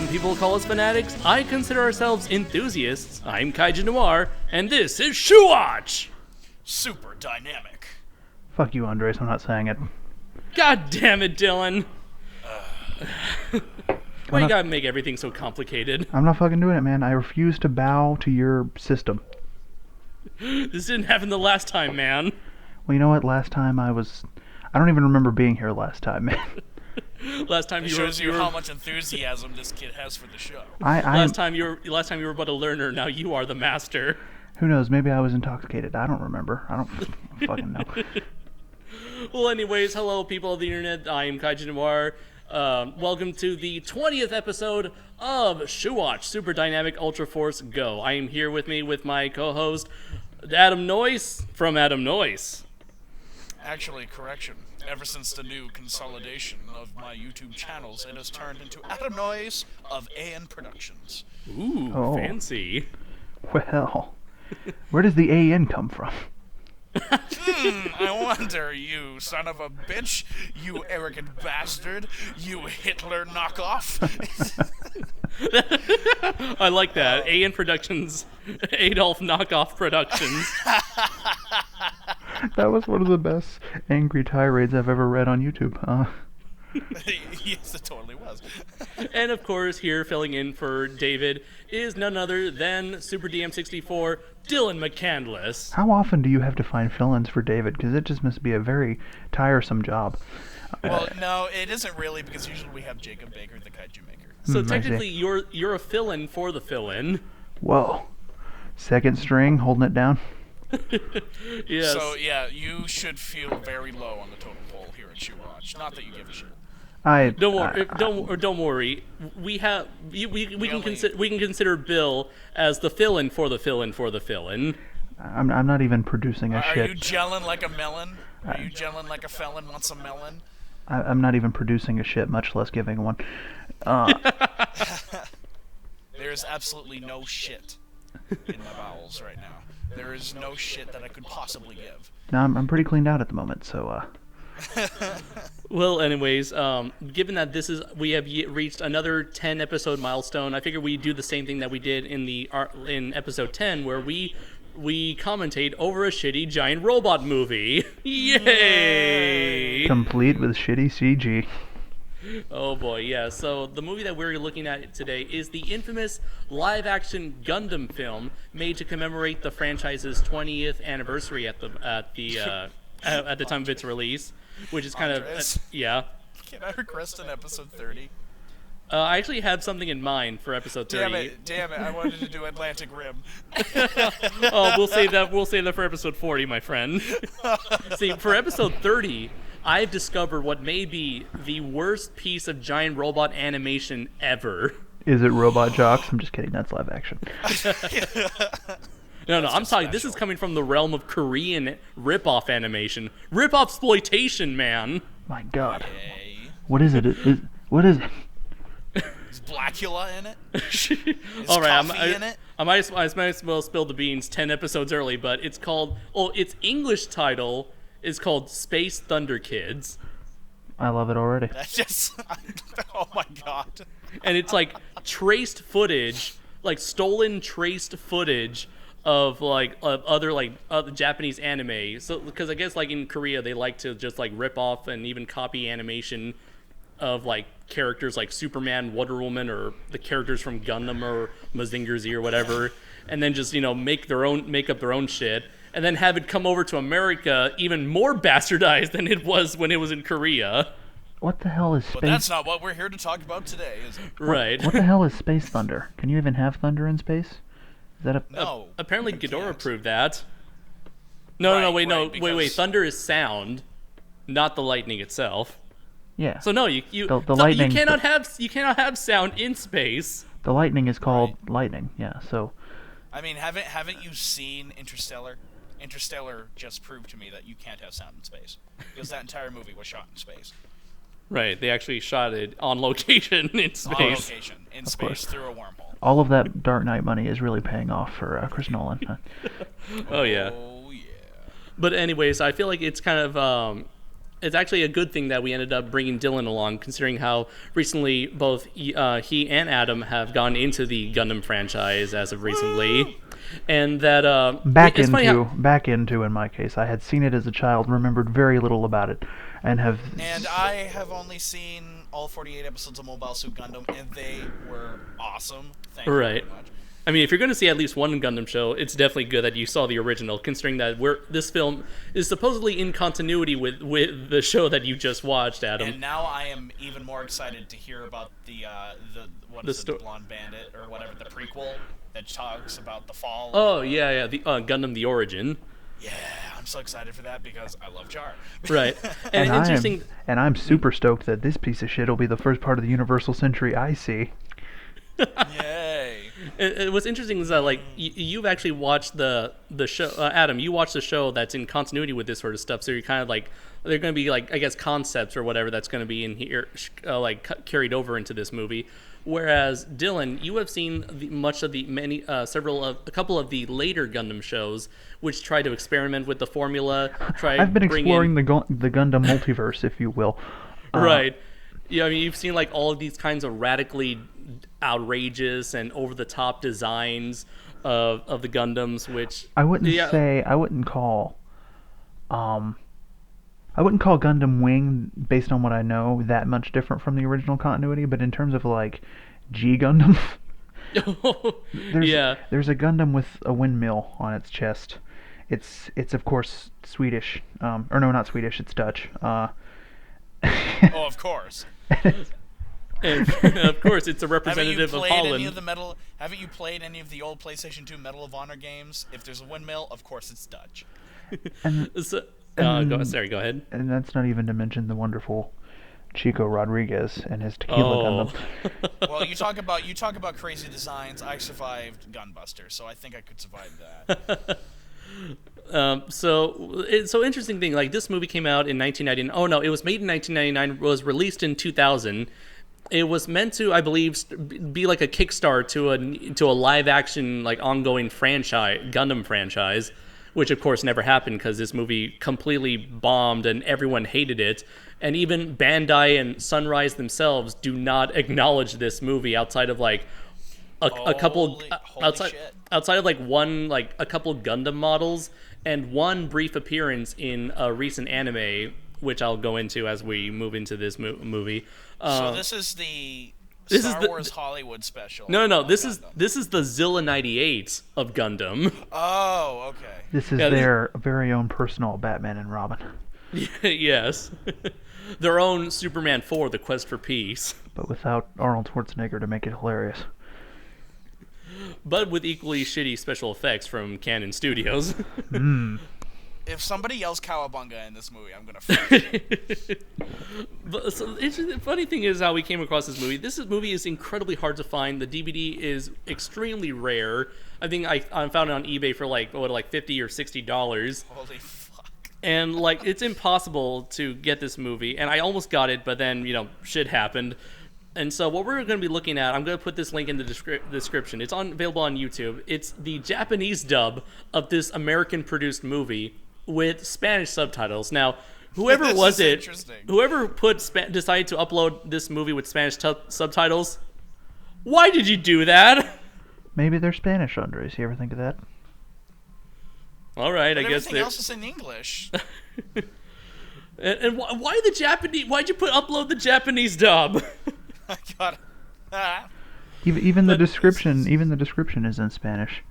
Some people call us fanatics. I consider ourselves enthusiasts. I'm KaijuNoir, and this is Shuwatch! Super dynamic. Fuck you, Andres. I'm not saying it. God damn it, Dylan. Why you gotta make everything so complicated? I'm not fucking doing it, man. I refuse to bow to your system. This didn't happen the last time, man. Well, you know what? Last time I don't even remember being here last time, man. Last time It shows you how much enthusiasm this kid has for the show. Last time you were but a learner. Now you are the master. Who knows? Maybe I was intoxicated. I don't remember. I don't fucking know. Well, anyways, hello, people of the internet. I am KaijuNoir. Welcome to the 20th episode of Shuwatch Super Dynamic Ultra Force Go. I am here with my co-host, Adam Noyes from Adam Noyes. Actually, correction. Ever since the new consolidation of my YouTube channels, it has turned into Adam Noyes of AN Productions. Ooh, fancy. Well, where does the AN come from? I wonder, you son of a bitch, you arrogant bastard, you Hitler knockoff. I like that. AN Productions, Adolf Knockoff Productions. That was one of the best angry tirades I've ever read on YouTube. Yes, it totally was. And of course, here filling in for David is none other than Super DM64, Dillion McCandless. How often do you have to find fill-ins for David? Because it just must be a very tiresome job. Well, no, it isn't really, because usually we have Jacob Baker, the Kaiju Maker. So technically, you're a fill-in for the fill-in. Whoa. Second string, holding it down. Yes. So, yeah, you should feel very low on the totem pole here at Shuwatch. Not that you give a shit. Don't worry. We can consider Bill as the fill-in for the fill-in for the fill-in. I'm not even producing a shit. Are you gelling like a melon? Are you gelling like a felon wants a melon? I'm not even producing a shit, much less giving one. There is absolutely no shit in my bowels right now. There is no shit that I could possibly give. No, I'm pretty cleaned out at the moment, so Well, anyways, given that we have reached another 10 episode milestone, I figure we do the same thing that we did in episode 10, where we commentate over a shitty giant robot movie. Yay! Complete with shitty CG. Oh boy, yeah. So the movie that we're looking at today is the infamous live-action Gundam film made to commemorate the franchise's 20th anniversary at the time of its release, which is kind Andres, of yeah. Can I request an episode 30? I actually have something in mind for episode 30. Damn it! I wanted to do Atlantic Rim. Oh, we'll save that for episode 40, my friend. See, for episode 30, I've discovered what may be the worst piece of giant robot animation ever. Is it Robot Jocks? I'm just kidding. That's live action. No, I'm talking. This is coming from the realm of Korean rip-off animation, rip-off exploitation, man. My God. Yay. What is it? What is it? Is Blackula in it? Is All right, coffee in it? I might as well spill the beans 10 episodes early, but it's called. Oh, its English title is called Space Thunder Kids. I love it already. That's just. Oh my God. And it's like traced footage, like stolen traced footage of other Japanese anime. So because I guess like in Korea they like to just like rip off and even copy animation of like characters like Superman, Wonder Woman, or the characters from Gundam or Mazinger Z or whatever, and then just make up their own shit, and then have it come over to America even more bastardized than it was when it was in Korea. What the hell is Space... But that's not what we're here to talk about today, is it? Right. What the hell is Space Thunder? Can you even have thunder in space? Is that a... No. Apparently Ghidorah can't. proved that. Right, Wait. Thunder is sound, not the lightning itself. Yeah. So no, you lightning... you cannot have sound in space. The lightning is called lightning, yeah, so... I mean, haven't you seen Interstellar? Interstellar just proved to me that you can't have sound in space, because that entire movie was shot in space. Right, they actually shot it on location in space. On location, in Of space, course. through a wormhole. All of that Dark Knight money is really paying off for Chris Nolan. Oh yeah. Oh yeah. But anyways, I feel like it's kind of it's actually a good thing that we ended up bringing Dillion along, considering how recently both he and Adam have gone into the Gundam franchise as of recently. And that back into in my case, I had seen it as a child, remembered very little about it, and I have only seen all 48 episodes of Mobile Suit Gundam, and they were awesome. Thank you very much. I mean, if you're going to see at least one Gundam show, it's definitely good that you saw the original, considering that this film is supposedly in continuity with the show that you just watched, Adam. And now I am even more excited to hear about the Blonde Bandit, or whatever, the prequel that talks about the fall. Oh, yeah, the Gundam The Origin. Yeah, I'm so excited for that because I love Char. Right. And I'm super stoked that this piece of shit will be the first part of the Universal Century I see. Yay. And what's interesting is that, like, you've actually watched the show, Adam, you watched the show that's in continuity with this sort of stuff, so you're kind of like, they're going to be, like, I guess, concepts or whatever that's going to be in here, carried over into this movie. Whereas, Dillion, you have seen a couple of the later Gundam shows, which try to experiment with the formula. I've been exploring the Gundam multiverse, if you will. Right. Yeah, I mean, you've seen, like, all of these kinds of radically outrageous and over-the-top designs of the Gundams, which I wouldn't call Gundam Wing, based on what I know, that much different from the original continuity. But in terms of like G Gundam, there's a Gundam with a windmill on its chest. It's of course Swedish, or no, not Swedish. It's Dutch. Oh, of course. And of course, it's a representative of Holland. Haven't you played any of the old PlayStation 2 Medal of Honor games? If there's a windmill, of course it's Dutch. Go ahead. And that's not even to mention the wonderful Chico Rodriguez and his Tequila Gundam. Well, you talk about crazy designs. I survived Gunbuster, so I think I could survive that. So interesting thing, like, this movie came out in 1999. Oh no, it was made in 1999. Was released in 2000. It was meant to, I believe, be like a kickstart to a live action, like, ongoing Gundam franchise, which of course never happened because this movie completely bombed and everyone hated it. And even Bandai and Sunrise themselves do not acknowledge this movie outside of like a couple outside of like a couple Gundam models and one brief appearance in a recent anime, which I'll go into as we move into this movie. So this is the Star Wars Hollywood special. No. This is the Zilla 98 of Gundam. Oh, okay. This is their very own personal Batman and Robin. Yes. Their own Superman 4, The Quest for Peace. But without Arnold Schwarzenegger to make it hilarious. But with equally shitty special effects from Canon Studios. If somebody yells "Cowabunga" in this movie, I'm gonna freak. So the funny thing is how we came across this movie. This movie is incredibly hard to find. The DVD is extremely rare. I think I found it on eBay for like $50 or $60. Holy fuck! And like, it's impossible to get this movie. And I almost got it, but then shit happened. And so what we're going to be looking at, I'm going to put this link in the description. It's available on YouTube. It's the Japanese dub of this American-produced movie with Spanish subtitles. Now, whoever decided to upload this movie with Spanish subtitles, why did you do that? Maybe they're Spanish, Andres. You ever think of that? All right, but I guess everything else is in English. And why the Japanese? Why'd you upload the Japanese dub? I got it. Even the description is in Spanish.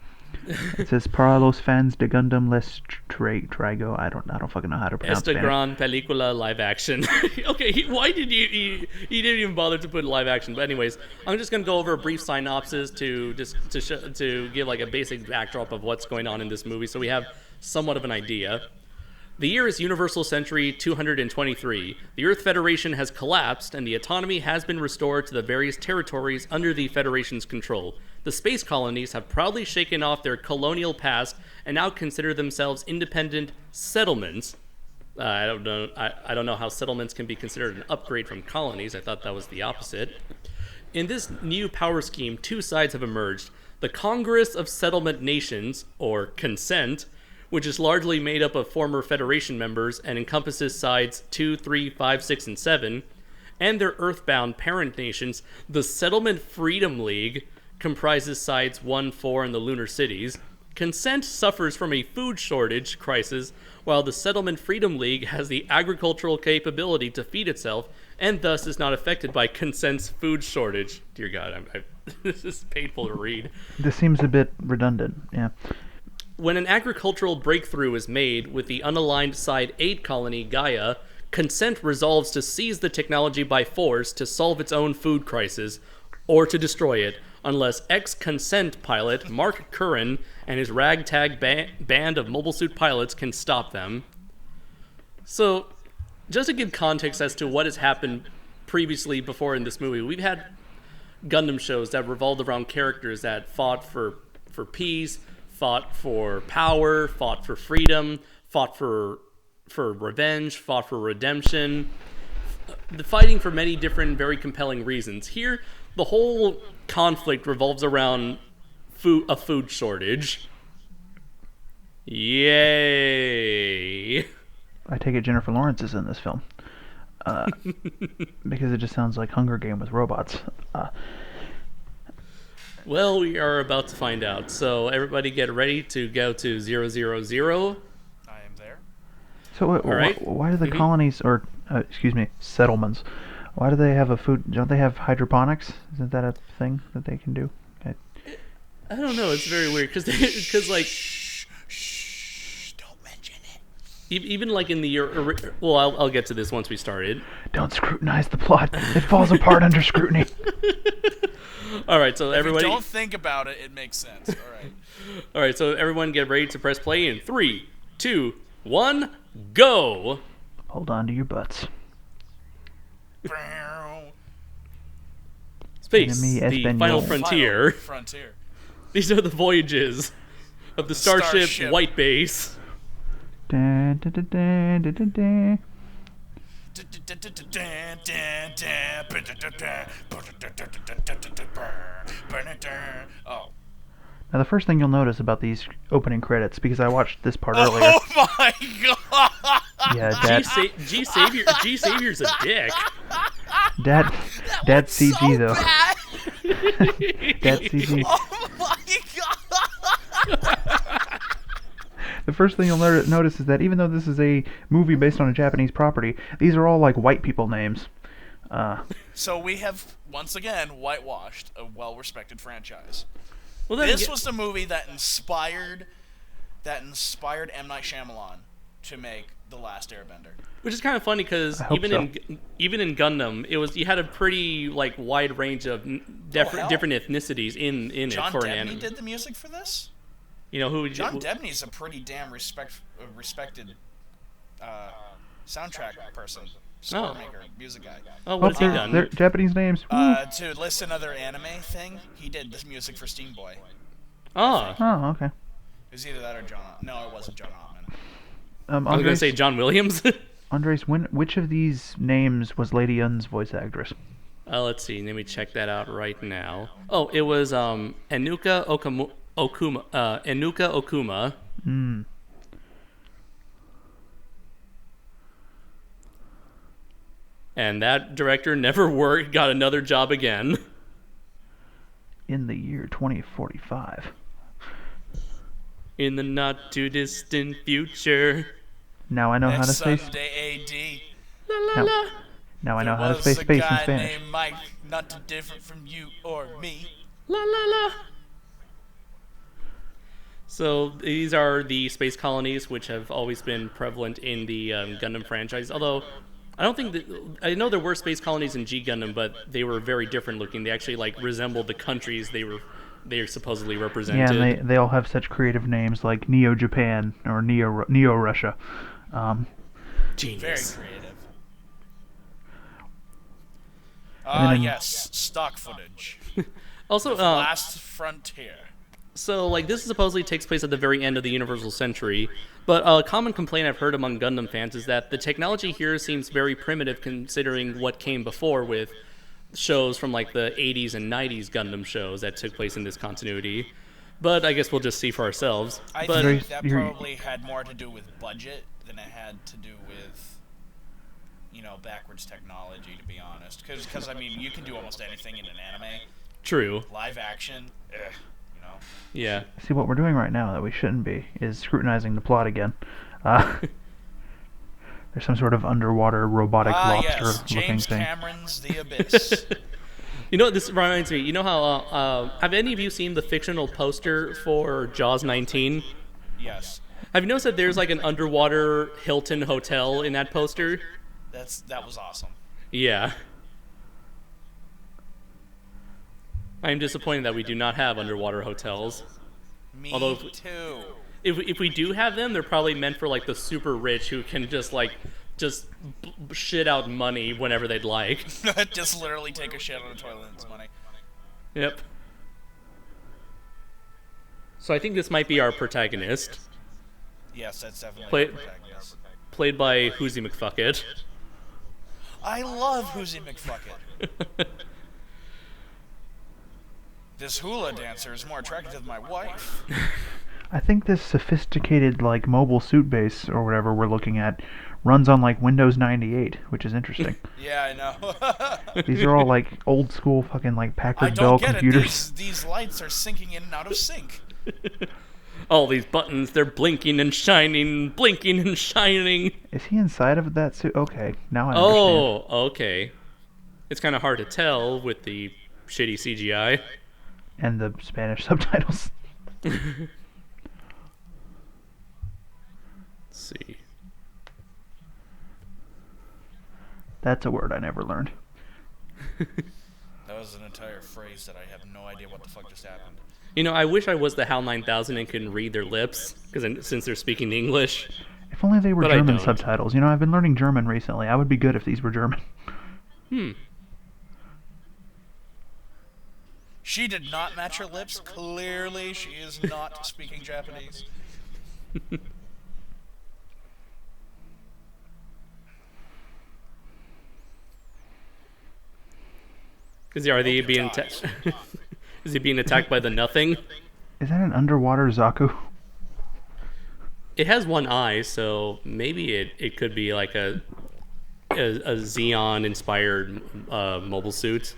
It says "Para los fans de Gundam les traigo." I don't fucking know how to pronounce Spanish. Esta gran película live action. Okay, why did he didn't even bother to put live action? But anyways, I'm just gonna go over a brief synopsis to give like a basic backdrop of what's going on in this movie, so we have somewhat of an idea. The year is Universal Century 223. The Earth Federation has collapsed, and the autonomy has been restored to the various territories under the Federation's control. The space colonies have proudly shaken off their colonial past and now consider themselves independent settlements. I don't know how settlements can be considered an upgrade from colonies. I thought that was the opposite. In this new power scheme, two sides have emerged. The Congress of Settlement Nations, or Consent, which is largely made up of former Federation members and encompasses sides 2, 3, 5, 6, and 7, and their Earthbound parent nations, the Settlement Freedom League comprises sides 1, 4, and the Lunar Cities. Consent suffers from a food shortage crisis, while the Settlement Freedom League has the agricultural capability to feed itself, and thus is not affected by Consent's food shortage. Dear God, this is painful to read. This seems a bit redundant, yeah. When an agricultural breakthrough is made with the unaligned Side 8 colony Gaia, Consent resolves to seize the technology by force to solve its own food crisis, or to destroy it, unless ex-Consent pilot Mark Curran and his ragtag band of mobile suit pilots can stop them. So, just to give context as to what has happened previously before in this movie, we've had Gundam shows that revolved around characters that fought for peace, fought for power, fought for freedom, fought for revenge, fought for redemption, fighting for many different, very compelling reasons. Here, the whole conflict revolves around a food shortage. Yay! I take it Jennifer Lawrence is in this film. Because it just sounds like Hunger Game with robots. Well, we are about to find out. So everybody get ready to go to 000. I am there. So why do the colonies, or settlements, why do they have a food? Don't they have hydroponics? Isn't that a thing that they can do? I don't know. It's very weird because like Don't mention it. even like in the well, I'll get to this once we started. Don't scrutinize the plot. It falls apart under scrutiny. All right, so everybody. If you don't think about it, it makes sense. All right. All right, so everyone get ready to press play in 3, 2, 1, go. Hold on to your butts. Space, Enemy the Espanol. final frontier. Frontier. These are the voyages of the Starship White Base. Da, da, da, da, da, da, da. Oh. Now the first thing you'll notice about these opening credits, because I watched this part earlier. Oh my god! Yeah, G-Saviour's a dick. Dad CG so though. Bad. Dad CG. Oh my god! The first thing you'll notice is that even though this is a movie based on a Japanese property, these are all like white people names. So we have once again whitewashed a well-respected franchise. Well, then This was the movie that inspired M. Night Shyamalan to make The Last Airbender. which is kind of funny because I hope even in Gundam, you had a pretty like wide range of different ethnicities in it John for an Debney anime. did the music for this? You know who? John Debney's a pretty damn respected soundtrack person, score maker, music guy. Oh, what's he done? They're Japanese names. To list another anime thing, he did the music for Steam Boy. Oh, Oh, okay. It was either that or John. No, it wasn't John Ottman. I was gonna say John Williams. Andres, which of these names was Lady Un's voice actress? Let's see. Let me check that out right now. Oh, it was Enuka Okuma. Hmm. And that director never got another job again. In the year 2045. In the not too distant future. Now I know how to Next say. Sunday AD. La la No. la. Now I know how to was say a space in guy Spanish. named Mike, not too different from you or me. La la la. So these are the space colonies which have always been prevalent in the Gundam franchise. Although I don't think I know there were space colonies in G Gundam, but they were very different looking. They actually like resembled the countries they are supposedly Yeah, represented. and they all have such creative names like Neo Japan or Neo Russia. Very Genius. creative. then- Yes, stock footage. Also, Last Frontier. so like this supposedly takes place at the very end of the Universal Century, but a common complaint I've heard among Gundam fans is that the technology here seems very primitive considering what came before with shows from like the 80s and 90s Gundam shows that took place in this continuity. But I guess we'll just see for ourselves. I But think that probably had more to do with budget than it had to do with, backwards technology, to be honest. Because I mean, you can do almost anything in an anime. true. Live action, Yeah. See, what we're doing right now that we shouldn't be is scrutinizing the plot again. There's some sort of underwater robotic lobster-looking James thing. Cameron's The Abyss. You know what this reminds me? You know how, have any of you seen the fictional poster for Jaws 19? Yes. Have you noticed that there's like an underwater Hilton hotel in that poster? That was awesome. Yeah. I am disappointed that we do not have underwater hotels. Me Although too. If we do have them, they're probably meant for like the super rich who can just shit out money whenever they'd like. Just literally take a shit on the toilet and it's money. Yep. So I think this might be our protagonist, Yes, that's definitely Play- the protagonist. played by Whoozy McFucket. I love Whoozy McFucket. This hula dancer is more attractive than my wife. I think this sophisticated, like, mobile suit base or whatever we're looking at runs on, like, Windows 98, which is interesting. Yeah, I know. These are all, like, old school fucking, like, I Packard Bell don't get computers. it. These lights are sinking in and out of sync. All these buttons, they're blinking and shining, blinking and shining. Is he inside of that suit? Okay, now I understand. Oh, okay. It's kind of hard to tell with the shitty CGI. And the Spanish subtitles. Let's see. That's a word I never learned. That was an entire phrase that I have no idea what the fuck just happened. You know, I wish I was the HAL 9000 and could read their lips, since they're speaking English. If only they were But I German don't. subtitles. You know, I've been learning German recently. I would be good if these were German. She did not match her lips. Clearly, she is not speaking Japanese. Are they being Is he being attacked by the nothing? Is that an underwater Zaku? It has one eye, so maybe it could be like a Xeon inspired mobile suit.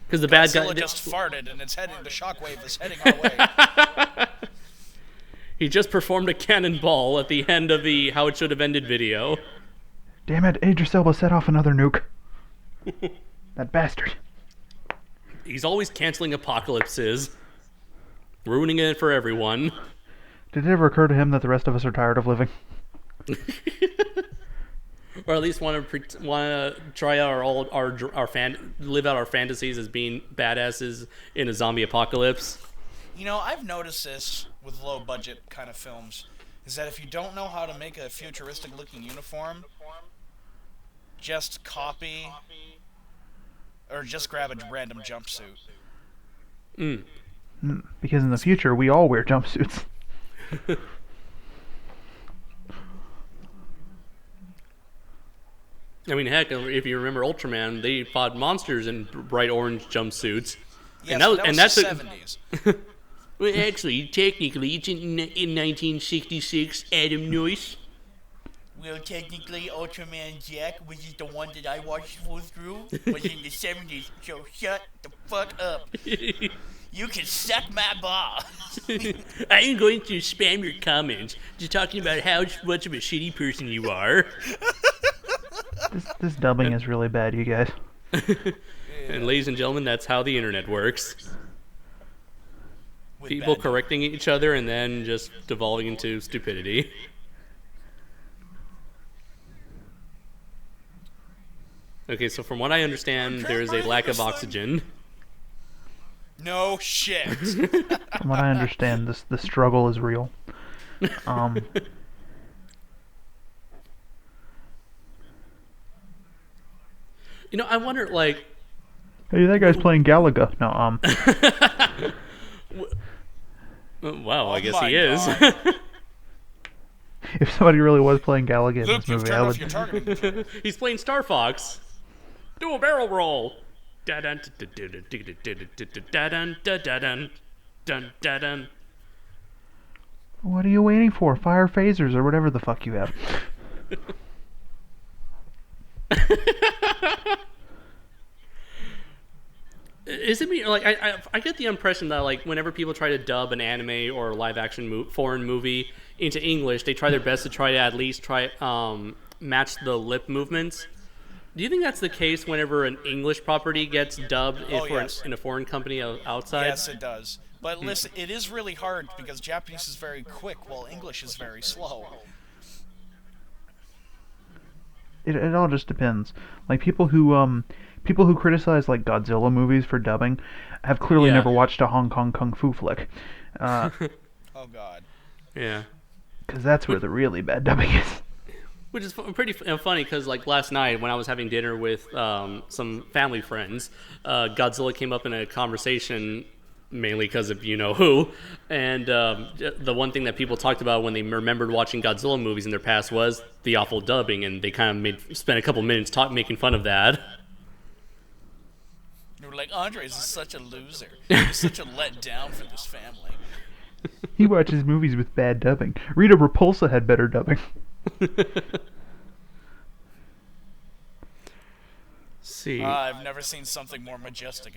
Because the bad guy Godzilla just farted and it's heading. The shockwave is heading our way. he just performed a cannonball at the end of the How It Should Have Ended video. Damn it, Idris Elba set off another nuke. That bastard. He's always canceling apocalypses, ruining it for everyone. Did it ever occur to him that the rest of us are tired of living? Or at least want to try out live out our fantasies as being badasses in a zombie apocalypse. You know, I've noticed this with low budget kind of films, is that if you don't know how to make a futuristic looking uniform, just copy or just grab a random jumpsuit. Because in the future, we all wear jumpsuits. I mean, heck, if you remember Ultraman, they fought monsters in bright orange jumpsuits. Yes, and that's the the 70s. Well, actually, technically, it's in 1966, Adam Noyes. Well, technically, Ultraman Jack, which is the one that I watched full through, was in the 70s, so shut the fuck up. You can suck my ball. I am going to spam your comments, just talking about how much of a shitty person you are. This dubbing is really bad, you guys. And ladies and gentlemen, that's how the internet works. With People bad- correcting each other and then just devolving into stupidity. Okay, so from what I understand, there is a lack of oxygen. No shit. From what I understand, the struggle is real. You know, I wonder, like... Hey, that guy's playing Galaga. No, Wow, I Oh guess my he is. God. if somebody really was playing Galaga in Luke, this you've movie, turned I off your would... targeting control. He's playing Star Fox. Do a barrel roll. Da-dun, da-dun, da-dun, da-dun, da-dun. Dun dun dun. What are you waiting for? Fire phasers or whatever the fuck you have. Is it me? Like I get the impression that like whenever people try to dub an anime or live action foreign movie into English, they try their best to try to at least match the lip movements. Do you think that's the case whenever an English property gets dubbed in a foreign company outside? Yes, it does. But listen, it is really hard because Japanese is very quick while English is very slow. It all just depends. Like people who criticize like Godzilla movies for dubbing have clearly never watched a Hong Kong kung fu flick. Oh God. Yeah. Because that's where the really bad dubbing is. Which is pretty funny because like last night when I was having dinner with some family friends, Godzilla came up in a conversation mainly because of you know who, and the one thing that people talked about when they remembered watching Godzilla movies in their past was the awful dubbing, and they kind of spent a couple minutes making fun of that. You were like, Andres is such a loser. He's such a letdown for this family. He watches movies with bad dubbing. Rita Repulsa had better dubbing. See, I've never seen something more majestic.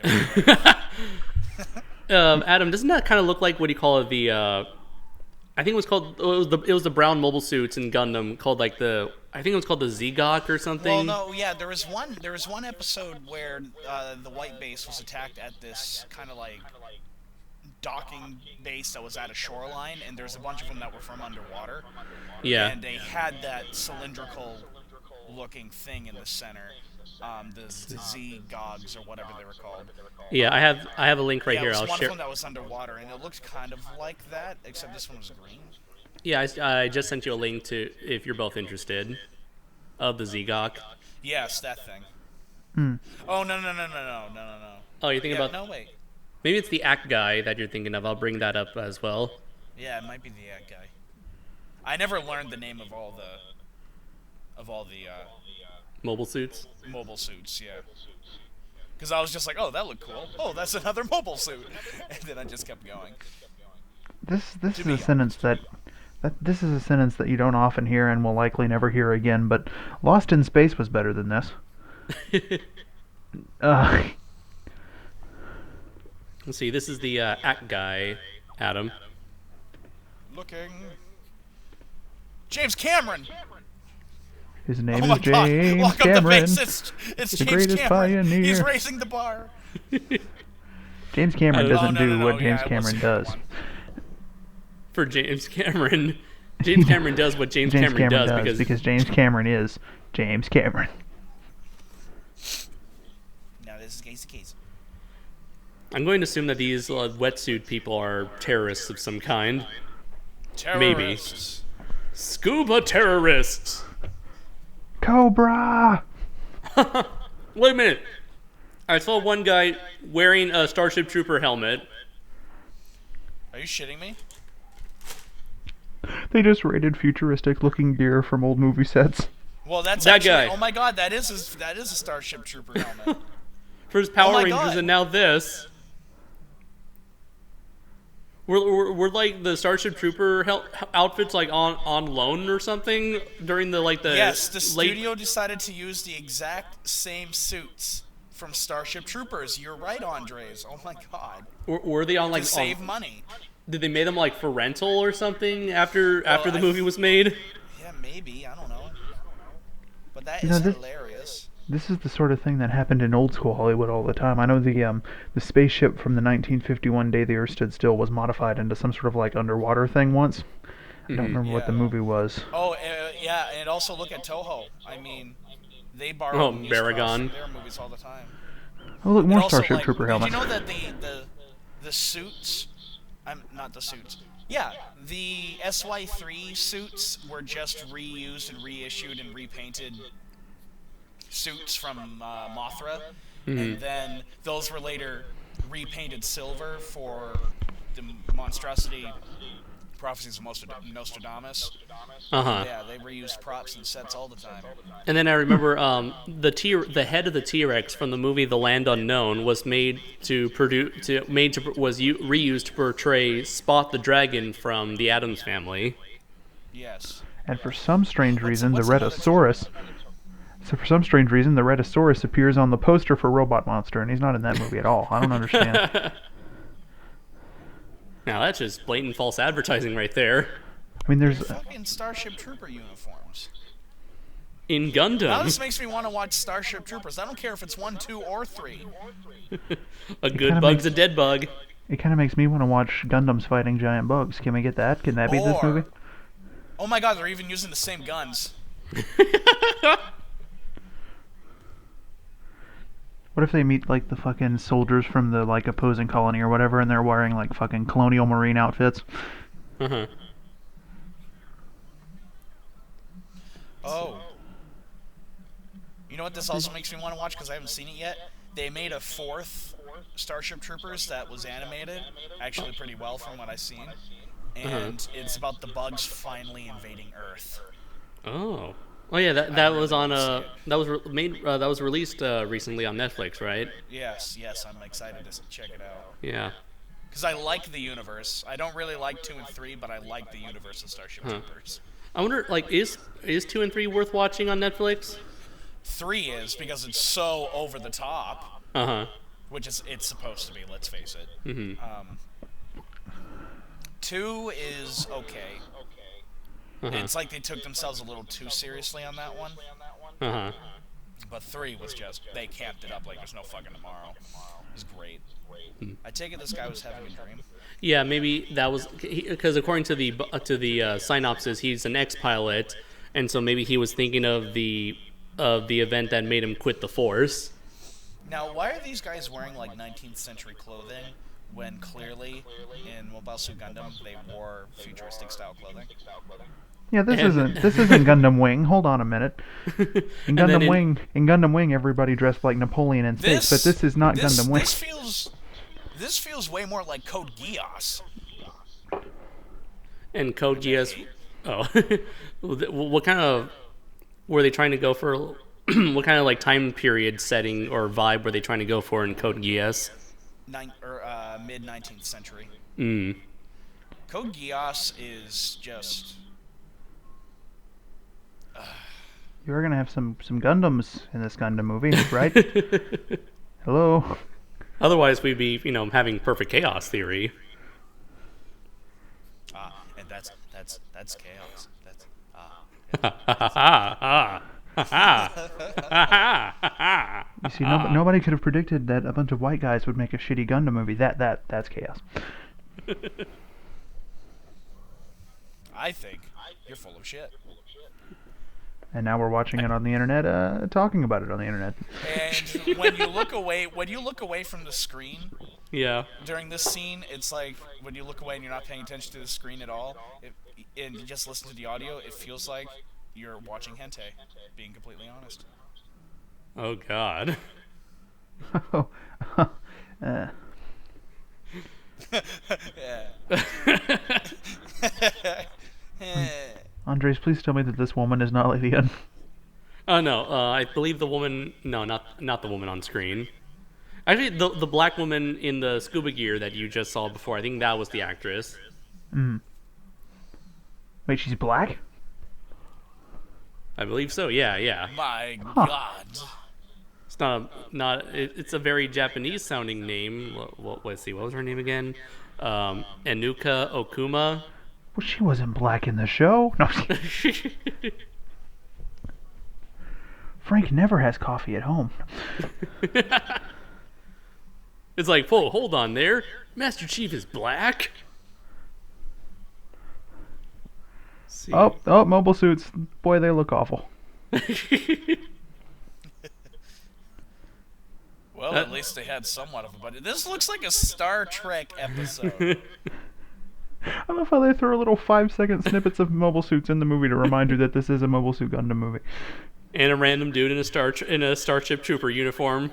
Adam, doesn't that kind of look like what do you call it? The I think it was the brown mobile suits in Gundam called like I think it was called the Z-Gok or something. Well, no, yeah, there was one episode where the white base was attacked at this kind of like docking base that was at a shoreline, and there's a bunch of them that were from underwater. Yeah. And they had that cylindrical-looking thing in the center, the Z-Gogs or whatever they were called. Yeah, I have a link right here. I'll I'll share. share. One that was underwater, and it looked kind of like that, except this one was green. Yeah, I just sent you a link to if you're both interested of the Z-Gok. Yes, that thing. Oh no. Oh, you're thinking about? No, wait. Maybe it's the Act guy that you're thinking of. I'll bring that up as well. Yeah, it might be the guy. I never learned the name of all the Mobile suits. mobile suits. Yeah. Because I was just like, oh, that looked cool. Oh, that's another mobile suit, and then I just kept going. This is a sentence that you don't often hear and will likely never hear again. But Lost in Space was better than this. Let's see. This is the Act guy, Adam. Looking. James Cameron. His name Oh my is God! James Walk up the Cameron. base. It's the James greatest Cameron. pioneer. He's raising the bar. James Cameron doesn't do what James it Cameron wasn't does. one. For James Cameron, James Cameron does what James Cameron does because James Cameron is James Cameron. Now this is case. I'm going to assume that these wetsuit people are terrorists of some kind. Terrorists. Maybe. Scuba terrorists! Cobra! Wait a minute. I saw one guy wearing a Starship Trooper helmet. Are you shitting me? They just rated futuristic-looking gear from old movie sets. Well, that's That actually. guy. Oh my God, that is a Starship Trooper helmet. First Power my Rangers God. and now this. We're like the Starship Trooper outfits like on loan or something during the Yes, the late... studio decided to use the exact same suits from Starship Troopers. You're right, Andres. Oh my God. Were they on like To save money. Did they make them like for rental or something after the movie was made? Yeah, maybe. I don't know. But that You is know, hilarious. This is the sort of thing that happened in old school Hollywood all the time. I know the spaceship from the 1951 Day the Earth Stood Still was modified into some sort of like underwater thing once. I don't remember what the movie was. Oh, yeah, and also look at Toho. I mean, they borrow these Baragon. from their movies all the time. Oh, look, more And also, Starship Trooper helmets. Did you know that the suits, not the suits, yeah, the SY3 suits were just reused and reissued and repainted suits from Mothra, and then those were later repainted silver for the monstrosity Prophecies of Nostradamus. Uh-huh. Yeah, they reused props and sets all the time. And then I remember the head of the T-Rex from the movie The Land Unknown was reused to portray Spot the dragon from the Addams Family. Yes. And for some strange reason, what's the another Rhedosaurus. So for some strange reason, the Rhedosaurus appears on the poster for Robot Monster, and he's not in that movie at all. I don't understand. Now that's just blatant false advertising right there. I mean, there's Fucking Starship Trooper uniforms. In Now Gundam, this makes me want to watch Starship Troopers. I don't care if it's 1, 2, or 3. a good kinda bug's makes- a dead bug. it kind of makes me want to watch Gundams fighting giant bugs. Can we get that? Can that be this Or- movie? Oh my god, they're even using the same guns. What if they meet like the fucking soldiers from the like opposing colony or whatever, and they're wearing like fucking colonial marine outfits? Uh-huh. Oh. You know what this also makes me want to watch because I haven't seen it yet? They made a 4th Starship Troopers that was animated, actually pretty well from what I've seen. And it's about the bugs finally invading Earth. Oh. Oh yeah, that was on that was released recently on Netflix, right? Yes, I'm excited to check it out. Yeah. Because I like the universe. I don't really like 2 and 3, but I like the universe of Starship Troopers. I wonder, like, is 2 and 3 worth watching on Netflix? 3 is because it's so over the top, Uh-huh. which it's supposed to be. Let's face it. Mm-hmm. 2 is okay. Uh-huh. It's like they took themselves a little too seriously on that one. Uh-huh. But 3 was just, they camped it up like there's no fucking tomorrow. It was great. I take it this guy was having a dream. Yeah, maybe that was because according to the synopsis, he's an ex-pilot, and so maybe he was thinking of the event that made him quit the force. Now, why are these guys wearing like 19th century clothing when clearly in Mobile Suit Gundam they wore futuristic style clothing? Yeah, this isn't Gundam Wing. Hold on a minute. In Gundam Wing, everybody dressed like Napoleon in space, but this is not Gundam Wing. This feels way more like Code Geass. And Code Geass. Oh, what kind of were they trying to go for? What kind of like time period setting or vibe were they trying to go for in Code Geass? Mid 19th century. Mm. Code Geass is just. You're gonna have some Gundams in this Gundam movie, right? Hello. Otherwise, we'd be having perfect chaos theory. And that's chaos. That's You see, nobody could have predicted that a bunch of white guys would make a shitty Gundam movie. That's chaos. I think you're full of shit. And now we're watching it on the internet, talking about it on the internet. And when you look away from the screen Yeah. during this scene, it's like when you look away and you're not paying attention to the screen at all, and you just listen to the audio, it feels like you're watching hentai. Being completely honest. Oh God. Andres, please tell me that this woman is not Lady N. Oh no, I believe the woman. No, not the woman on screen. Actually, the black woman in the scuba gear that you just saw before. I think that was the actress. Wait, she's black? I believe so. Yeah. My God. It's not. It's a very Japanese sounding name. Let's see. What was her name again? Enuka Okuma. Well, she wasn't black in the show. No. Frank never has coffee at home. It's like, whoa, hold on there. Master Chief is black. See. Oh, mobile suits. Boy, they look awful. Well, at least they had somewhat of a budget. This looks like a Star Trek episode. I love how they throw little 5-second snippets of mobile suits in the movie to remind you that this is a Mobile Suit Gundam movie. And a random dude in a Starship Trooper uniform,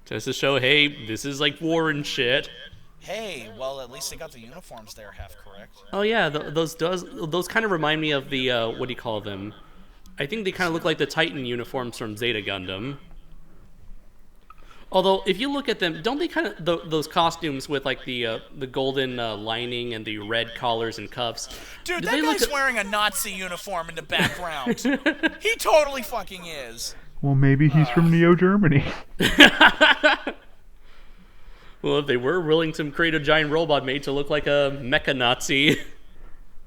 just to show, hey, this is like war and shit. Hey, well, at least they got the uniforms there half correct. Oh yeah, those kind of remind me of the what do you call them? I think they kind of look like the Titan uniforms from Zeta Gundam. Although, if you look at them, don't they kind of those costumes with like the golden lining and the red collars and cuffs? Dude, do that they guy's wearing a Nazi uniform in the background. He totally fucking is. Well, maybe he's from Neo Germany. Well, if they were willing to create a giant robot made to look like a mecha Nazi.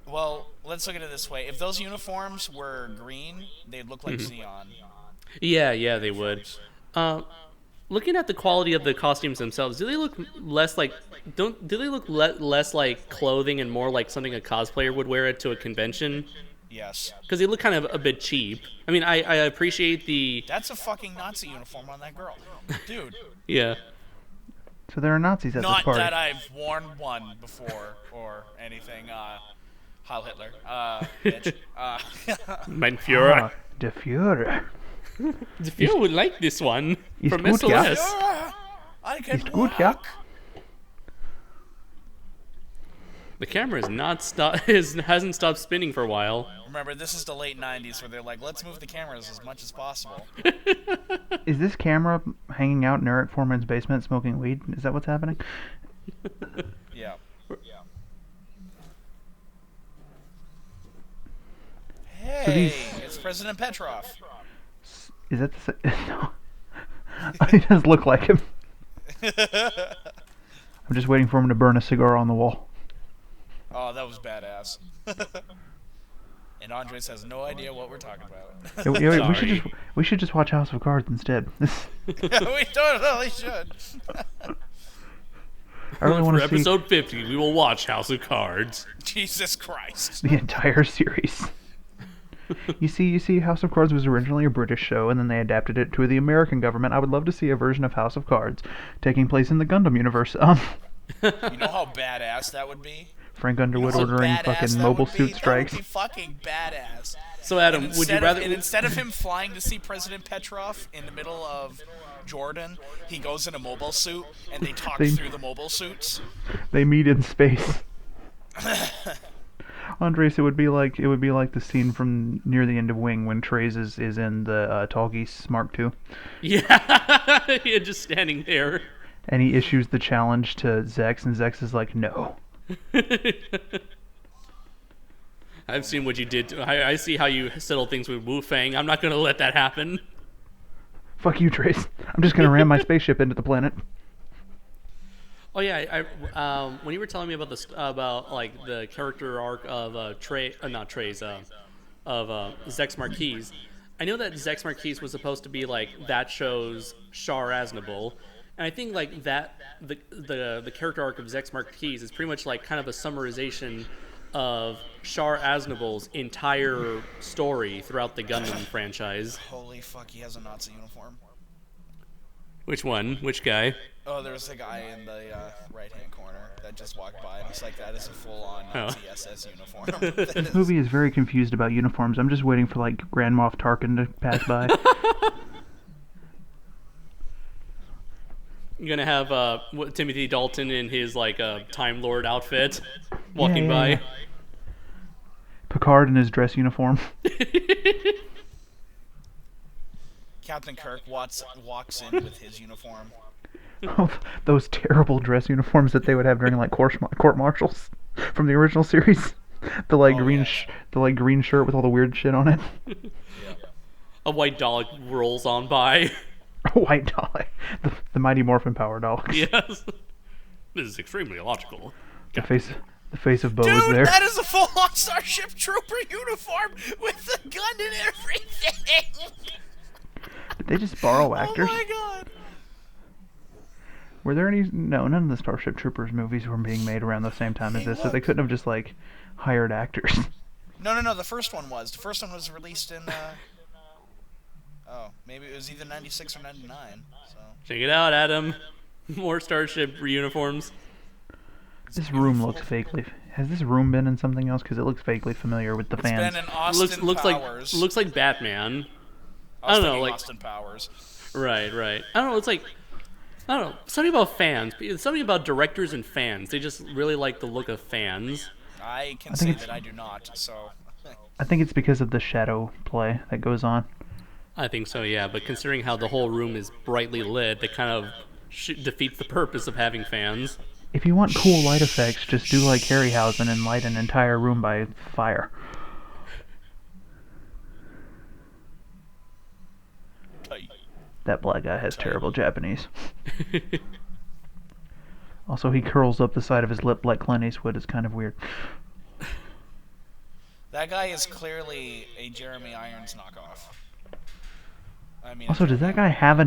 Well, let's look at it this way. If those uniforms were green, they'd look like Xeon. Yeah, they would. Looking at the quality of the costumes themselves, do they look less like do they look less like clothing and more like something a cosplayer would wear it to a convention? Yes. Because they look kind of a bit cheap. I mean, I appreciate the That's a fucking Nazi uniform on that girl. Dude. yeah. So there are Nazis at this Not party. that I've worn one before or anything. Heil Hitler. Bitch. Mein Führer. Der Führer. The Führer would like this one Ist from gut, ja? SOS. I can Ist gut, ja? The camera hasn't stopped spinning for a while. Remember, this is the late 90s where they're like, let's move the cameras as much as possible. Is this camera hanging out in Eric Foreman's basement smoking weed? Is that what's happening? Yeah. So Hey, these- it's President Petrov. Is that the no? He does look like him. I'm just waiting for him to burn a cigar on the wall. Oh, that was badass. And Andres has no idea what we're talking about. We should just watch House of Cards instead. We totally should. I really want For to see episode 50, we will watch House of Cards. Jesus Christ. the entire series. You see, House of Cards was originally a British show, and then they adapted it to the American government. I would love to see a version of House of Cards taking place in the Gundam universe. You know how badass that would be? Frank Underwood How ordering badass fucking that mobile would be? suit strikes. That would be fucking badass. So, Adam, And would you instead rather... and instead of him flying to see President Petrov in the middle of Jordan, he goes in a mobile suit and they talk through the mobile suits. They meet in space. Andres, it would be like the scene from near the end of Wing when Trace is in the Tall Geese Mark II, Yeah, yeah, just standing there. and he issues the challenge to Zex, and Zex is like, no. I've seen what you did. I see how you settle things with Wu Fang. I'm not going to let that happen. Fuck you, Trace. I'm just gonna ram my spaceship into the planet. Oh yeah, when you were telling me about about like the character arc of Zex Marquis, I know that Zex Marquis was supposed to be like that show's Char Aznable, and I think like that the character arc of Zex Marquis is pretty much like kind of a summarization of Char Aznable's entire story throughout the Gundam franchise. Holy fuck, he has a Nazi uniform. Which one? Which guy? Oh, there's a guy in the right-hand corner that just walked by, and he's like, that is a full-on Nazi SS uniform. This movie is very confused about uniforms. I'm just waiting for like Grand Moff Tarkin to pass by. You're gonna have Timothy Dalton in his like Time Lord outfit walking by. Yeah. Picard in his dress uniform. Captain Kirk walks in with his uniform. Oh, those terrible dress uniforms that they would have during like court martials from the original series. The like green shirt with all the weird shit on it. A white Dalek rolls on by. A white Dalek, the Mighty Morphin Power Daleks. Yes. This is extremely illogical. The face of Bo Dude, is there. that is a full-on Starship Trooper uniform with the gun and everything! Did they just borrow actors? Oh my god! Were there any? No, none of the Starship Troopers movies were being made around the same time as this, so they couldn't have just like hired actors. No, the first one was. The first one was released in, oh, maybe it was either 96 or 99, so... Check it out, Adam. More Starship uniforms. This room looks vaguely. Has this room been in something else? Because it looks vaguely familiar with the It's fans. been in Austin Powers. Looks like Batman. I was I don't know, thinking like Austin Powers. right. I don't know. It's like I don't know. Something about fans. Something about directors and fans. They just really like the look of fans. I can I say think that I do not. So I think it's because of the shadow play that goes on. I think so, yeah. But considering how the whole room is brightly lit, that kind of defeats the purpose of having fans. If you want cool light effects, just do like Harryhausen and light an entire room by fire. That black guy has terrible Japanese. Also, he curls up the side of his lip like Clint Eastwood. It's kind of weird. that guy is clearly a Jeremy Irons knockoff. I mean, Also, does that guy have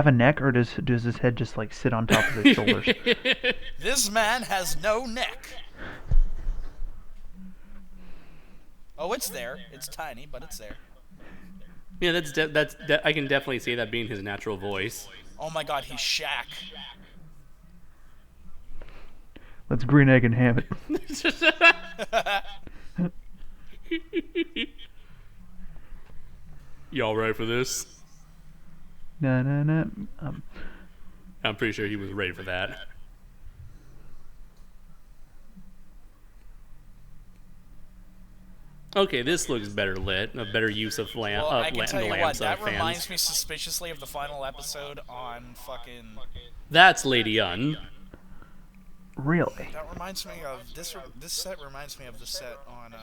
a neck, or does his head just like sit on top of his shoulders? This man has no neck. Oh, it's there. It's tiny, but it's there. Yeah, I can definitely see that being his natural voice. Oh my God, he's Shaq. Let's green egg and ham it. Y'all ready for this? No. I'm pretty sure he was ready for that. Okay, this looks better lit. A better use of Well, I can tell the you what, lamps that of reminds fans. me suspiciously of the final episode on fucking... That's Lady Un. Really? That reminds me of... This set reminds me of the set on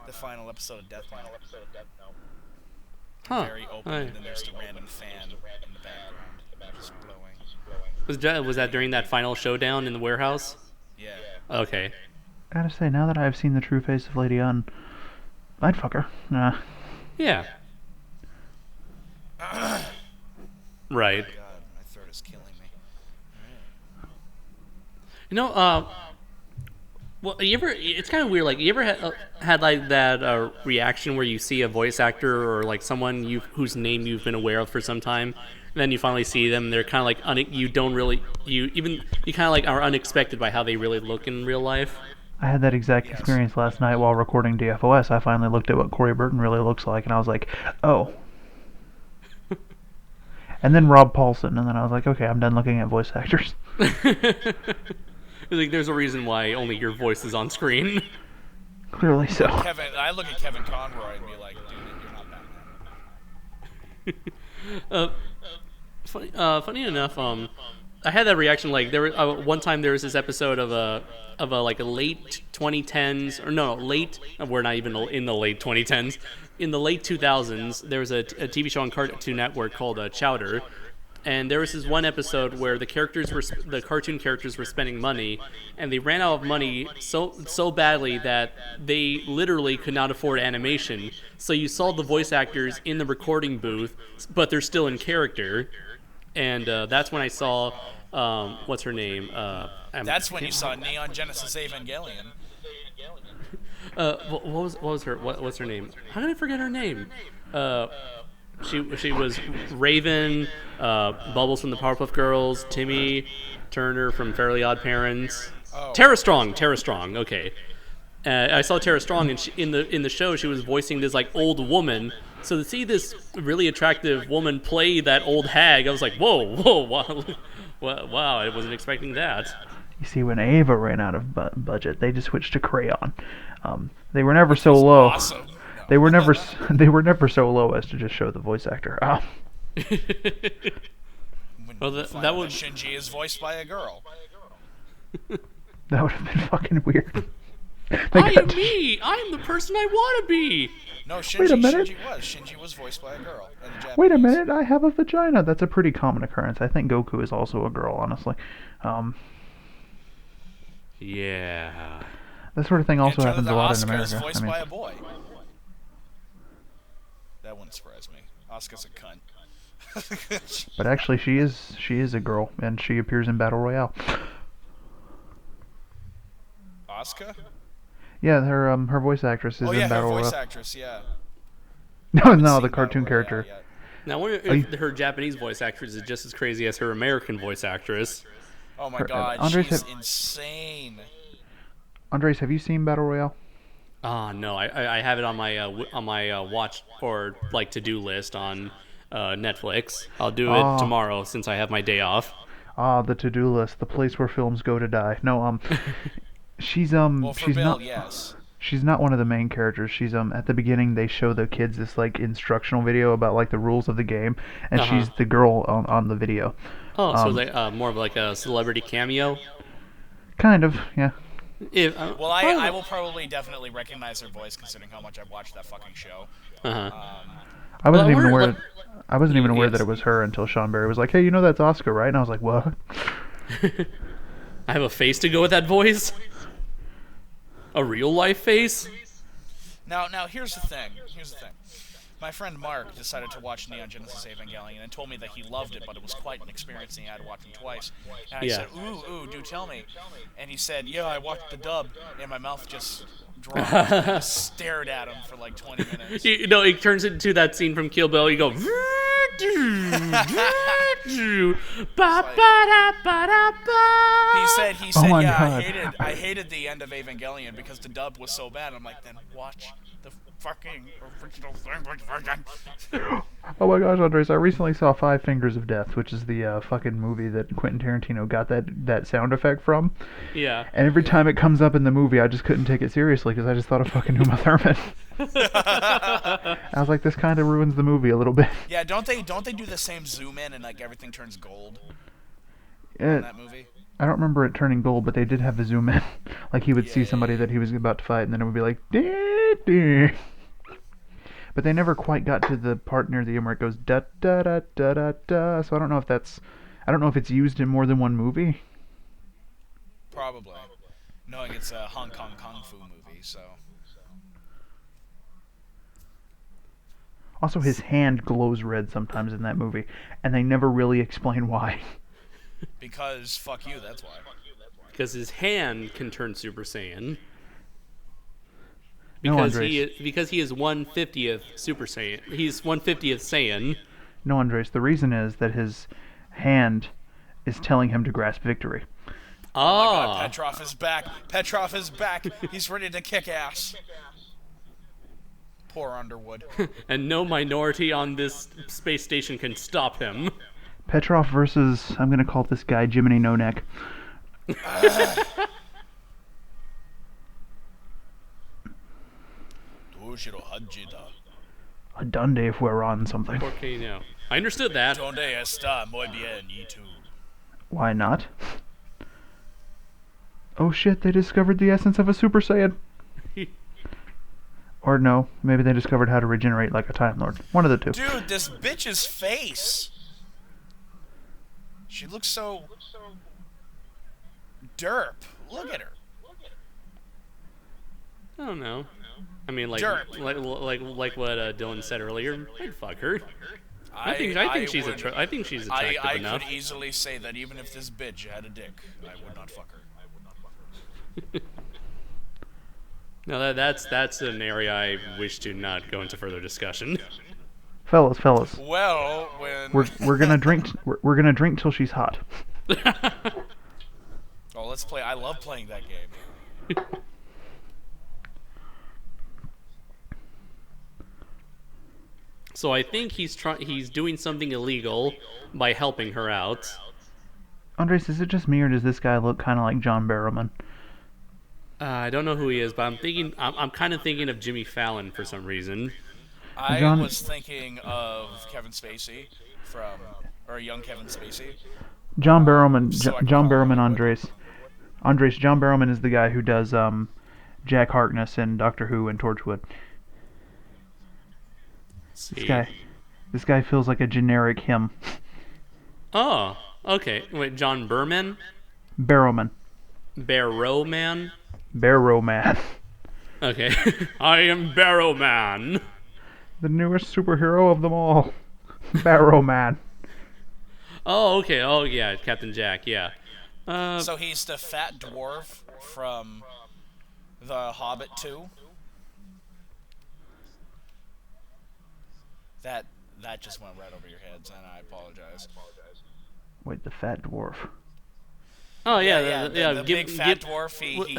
the final episode of Death Note. Huh. Very open, and then there's the random fan in the background just blowing. Was that during that final showdown in the warehouse? Yeah. Okay. Gotta say, now that I've seen the true face of Lady Un, I'd fuck her. Nah. Yeah. Right. God, my throat is killing me. You know, well, it's kind of weird, like, you ever had like that reaction where you see a voice actor or like someone whose name you've been aware of for some time, and then you finally see them, they're kind of like, you kind of like are unexpected by how they really look in real life? I had that exact experience last night while recording DFOS. I finally looked at what Corey Burton really looks like, and I was like, oh. And then Rob Paulson, and then I was like, okay, I'm done looking at voice actors. Like, there's a reason why only your voice is on screen. Clearly so. I look at Kevin Conroy and be like, dude, you're not Batman. Funny enough, I had that reaction. Like, there was one time there was this episode of a like a late 2010s, or no, late. We're not even in the late 2010s. In the late 2000s, there was a TV show on Cartoon Network called Chowder, and there was this one episode where the cartoon characters were spending money, and they ran out of money so badly that they literally could not afford animation. So you saw the voice actors in the recording booth, but they're still in character. And that's when I saw, what's her name? That's when you saw Neon Genesis Evangelion. What's her name? How did I forget her name? She was Raven, Bubbles from the Powerpuff Girls, Timmy Turner from Fairly Odd Parents, Tara Strong. Okay, I saw Tara Strong, and in the show she was voicing this like old woman. So to see this really attractive woman play that old hag, I was like, whoa, wow, I wasn't expecting that. You see, when Ava ran out of budget, they just switched to crayon. They were never so low. Awesome. No. They were never so low as to just show the voice actor. Oh. Well, that would Shinji is voiced by a girl. That would have been fucking weird. I am me. I am the person I want to be. No, Wait a minute. Shinji was voiced by a girl. In the Japanese. Wait a minute, I have a vagina. That's a pretty common occurrence. I think Goku is also a girl, honestly. Yeah. That sort of thing also And happens a the lot in Asuka America. is voiced I mean, by a boy. That wouldn't surprise me. Asuka's a cunt. but actually, she is a girl, and she appears in Battle Royale. Asuka? Yeah, her voice actress is in her Battle voice Royale. actress, yeah. No, the cartoon character. Now, I wonder if her Japanese voice actress is just as crazy as her American voice actress. Oh my god, Andres she's insane. Andres, have you seen Battle Royale? No, I have it on my watch or like to-do list on Netflix. I'll do Oh. it tomorrow since I have my day off. The to-do list, the place where films go to die. No, she's Well, for she's Bill, not. yes. She's not one of the main characters. She's at the beginning they show the kids this like instructional video about like the rules of the game, and she's the girl on the video. Oh, so like more of like a celebrity cameo. Kind of, yeah. If, Well, I will probably definitely recognize her voice considering how much I've watched that fucking show. I wasn't Well, even we're- aware. like- I wasn't even aware Yes. that it was her until Sean Barry was like, "Hey, you know that's Oscar, right?" And I was like, "What?" I have a face to go with that voice. A real life face. Now, here's the thing. My friend Mark decided to watch Neon Genesis Evangelion and told me that he loved it, but it was quite an experience and he had to watch it twice. And I Yeah. said, ooh, do tell me. And he said, yeah, I watched the dub, and my mouth just dropped. I just stared at him for like 20 minutes. You know, it turns into that scene from Kill Bill. You go. He said, Oh my yeah, God. I hated the end of Evangelion because the dub was so bad. I'm like, then watch the fucking original language version. Oh my gosh, Andres! I recently saw Five Fingers of Death, which is the fucking movie that Quentin Tarantino got that sound effect from. Yeah. And every time it comes up in the movie, I just couldn't take it seriously because I just thought of fucking Uma Thurman. I was like, this kind of ruins the movie a little bit. Yeah, don't they do the same zoom in and like everything turns gold in It, that movie? I don't remember it turning gold, but they did have the zoom in. Like he would see somebody that he was about to fight, and then it would be like, "Dee, dee." But they never quite got to the part near the end where it goes da da da da da da. So I don't know if it's used in more than one movie. Probably. Knowing it's a Hong Kong kung fu movie, so. Also, his hand glows red sometimes in that movie, and they never really explain why. Because fuck you, that's why. Because his hand can turn Super Saiyan. No, Because Andres. because he is 1/50th Super Saiyan. He's 1/50th Saiyan. No, Andres, the reason is that his hand is telling him to grasp victory. Oh my God, Ah. Petrov is back. Petrov is back. He's ready to kick ass. Poor Underwood. And no minority on this space station can stop him. Petrov versus, I'm going to call this guy Jiminy No Neck. Adunde if we're on something. Okay, no. I understood that. Donde está muy bien, y tú? Why not? Oh shit, they discovered the essence of a Super Saiyan. Or no, maybe they discovered how to regenerate like a Time Lord. One of the two. Dude, this bitch's face. She looks so derp. Look at her. I don't know. I mean, like Derp. like what Dylan said earlier. I'd fuck her. I think she's would- I think she's attractive I enough. could easily say that even if this bitch had a dick, I would not fuck her. No, that's an area I wish to not go into further discussion. Fellas, Well, when we're gonna drink. We're gonna drink till she's hot. oh, let's play. I love playing that game. So I think he's doing something illegal by helping her out. Andres, is it just me or does this guy look kind of like John Barrowman? I don't know who he is, but I'm kind of thinking of Jimmy Fallon for some reason. I John- was thinking of Kevin Spacey or young Kevin Spacey. John Barrowman. So I can John call him Barrowman. Underwood. Andres. John Barrowman is the guy who does Jack Harkness in Doctor Who and Torchwood. This guy feels like a generic him. Oh, okay. Wait, John Berman? Barrowman. Barrowman? Barrowman. Okay. I am Barrowman. The newest superhero of them all. Barrowman. Oh, okay. Oh, yeah, Captain Jack, yeah. So he's the fat dwarf from The Hobbit 2. That just went right over your heads, and I apologize. Wait, the fat dwarf. Oh, yeah, The big fat dwarf. He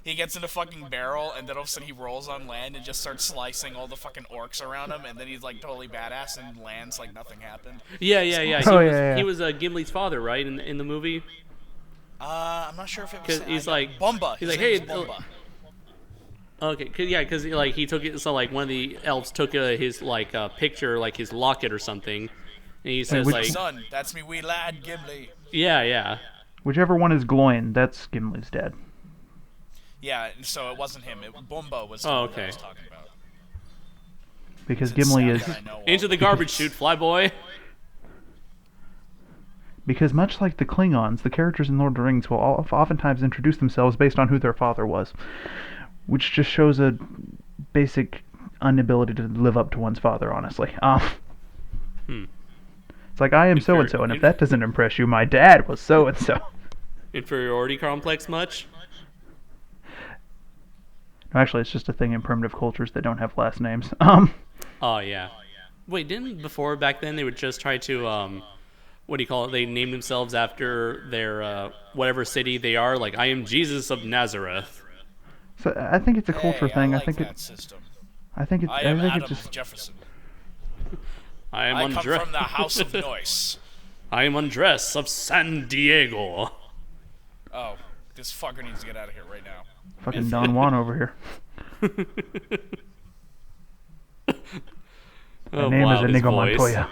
he gets in a fucking barrel, and then all of a sudden he rolls on land and just starts slicing all the fucking orcs around him, and then he's like totally badass and lands like nothing happened. Yeah. Oh, yeah. He was Gimli's father, right, in the movie. I'm not sure if it was. Because he's like, Bumba. He's His like, name hey, is Bumba. Okay, because like he took it, so like one of the elves took his like picture, like his locket or something, and he says like, "Son, that's me wee lad, Gimli." Yeah. Whichever one is Gloin, that's Gimli's dad. Yeah, so it wasn't him. Bumba was the one that I Okay. was talking about. Because It's Gimli sad is... that I know Into all the garbage chute, flyboy. Because much like the Klingons, the characters in Lord of the Rings will oftentimes introduce themselves based on who their father was, which just shows a basic inability to live up to one's father, honestly. It's like, I am so-and-so, and if that doesn't impress you, my dad was so-and-so. Inferiority complex much? No, actually, it's just a thing in primitive cultures that don't have last names. Oh yeah. Wait, didn't before back then they would just try to what do you call it? They named themselves after their whatever city they are. Like, I am Jesus of Nazareth. So I think it's a culture thing. I like I think that system. I think I am it Adam just... Jefferson. I am I come Andres. from the House of Noyes. I am Andres of San Diego. Oh, this fucker needs to get out of here right now. Fucking Don Juan over here. Oh, My name wow, is his Inigo voice. Montoya.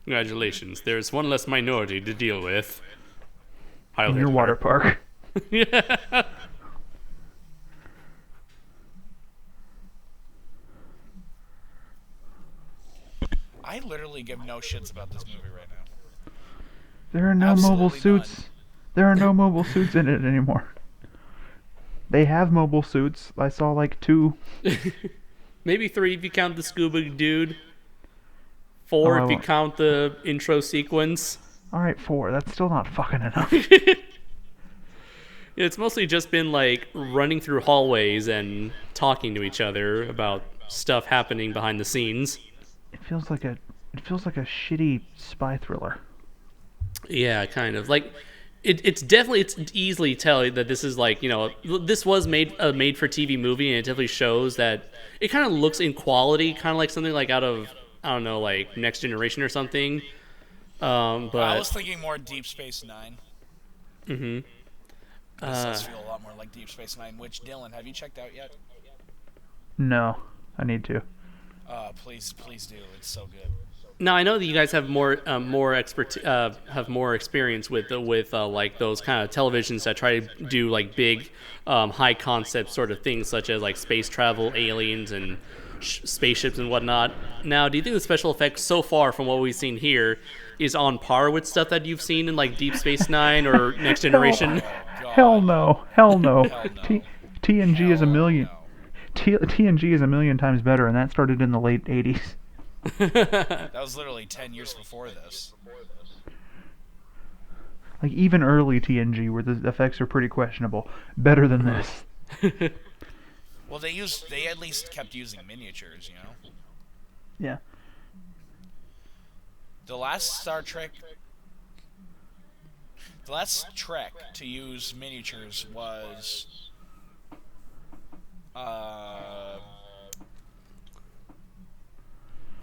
Congratulations. There's one less minority to deal with. Heil In your Hitler. water park. Yeah. I literally give no shits about this movie right now. There are no mobile Absolutely suits. none. There are no mobile suits in it anymore. They have mobile suits. I saw like 2. Maybe 3 if you count the scuba dude. 4 Oh, if you count the intro sequence. Alright, 4. That's still not fucking enough. It's mostly just been like running through hallways and talking to each other about stuff happening behind the scenes. It feels like a shitty spy thriller. Yeah, kind of. Like, it's easily tell that this is like, this was made a made for TV movie, and it definitely shows that it kind of looks in quality, kind of like something like out of, I don't know, like Next Generation or something. But I was thinking more Deep Space Nine. Mm-hmm. This does feel a lot more like Deep Space Nine. Which, Dylan, have you checked out yet? No, I need to. Please do. It's so good. Now I know that you guys have more experience with like those kind of televisions that try to do like big, high concept sort of things, such as like space travel, aliens, and spaceships and whatnot. Now, do you think the special effects so far from what we've seen here is on par with stuff that you've seen in like Deep Space Nine or Next Generation? Hell no. Hell no. Hell no. TNG is a Hell million. no. TNG is a million times better, and that started in the late 80s. That was literally 10 years before this. Like, even early TNG, where the effects are pretty questionable, better than this. Well, they at least kept using miniatures, you know? Yeah. The last Trek to use miniatures was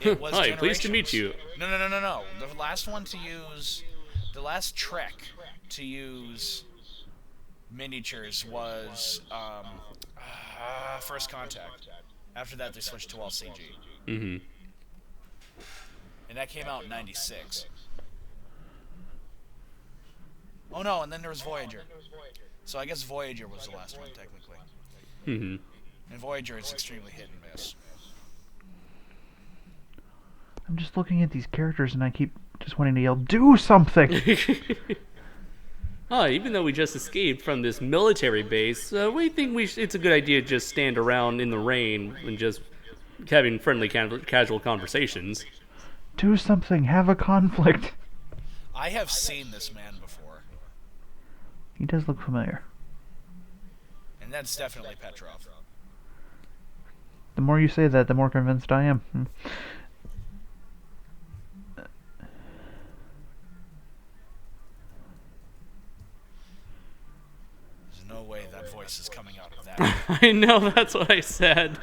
it was Hi, pleased to meet Generations. you. No. The last Trek to use miniatures was First Contact. After that, they switched to all CG. Mm-hmm. And that came out in '96. Oh no, and then there was Voyager. So I guess Voyager was the last one, technically. Mm-hmm. And Voyager is extremely hit and miss. I'm just looking at these characters, and I keep just wanting to yell, "Do something!" Even though we just escaped from this military base, we think it's a good idea to just stand around in the rain and just having friendly, casual conversations. Do something. Have a conflict. I have seen this man before, He does look familiar. and that's definitely Petrov. The more you say that, the more convinced I am. I know, that's what I said.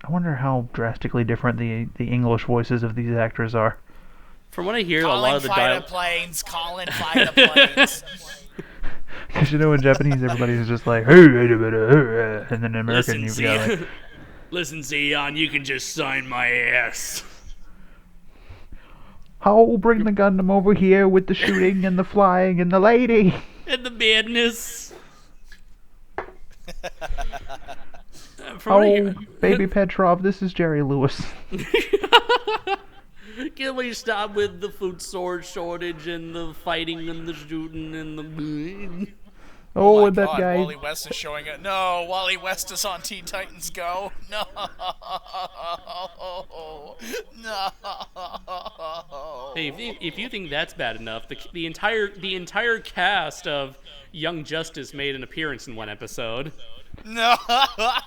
I wonder how drastically different the English voices of these actors are. From what I hear, a Calling lot of the fighter planes, calling fighter planes. Because in Japanese, everybody's just like, and then in American, you've got like, Listen, Zeon, you can just sign my ass. "I'll bring the Gundam over here with the shooting and the flying and the lady." And the madness. Oh, baby Petrov, this is Jerry Lewis. Can we stop with the food shortage and the fighting and the shooting and the... Oh, my and that God, guy. Wally West is showing it. No, Wally West is on Teen Titans Go. No. No. Hey, if you think that's bad enough, the entire cast of Young Justice made an appearance in one episode. No.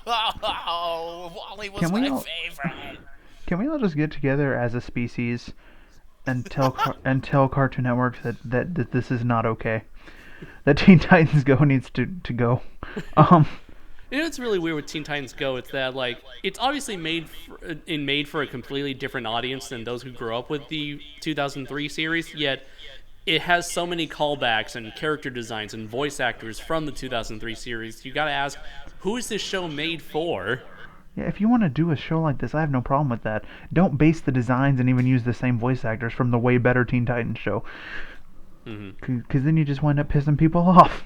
Wally was my favorite. Can we all just get together as a species and tell Cartoon Network that this is not okay? That Teen Titans Go needs to go. You know what's really weird with Teen Titans Go? It's that like it's obviously made for a completely different audience than those who grew up with the 2003 series. Yet it has so many callbacks and character designs and voice actors from the 2003 series. You gotta ask, who is this show made for? Yeah, if you want to do a show like this, I have no problem with that. Don't base the designs and even use the same voice actors from the way better Teen Titans show. Because then you just wind up pissing people off.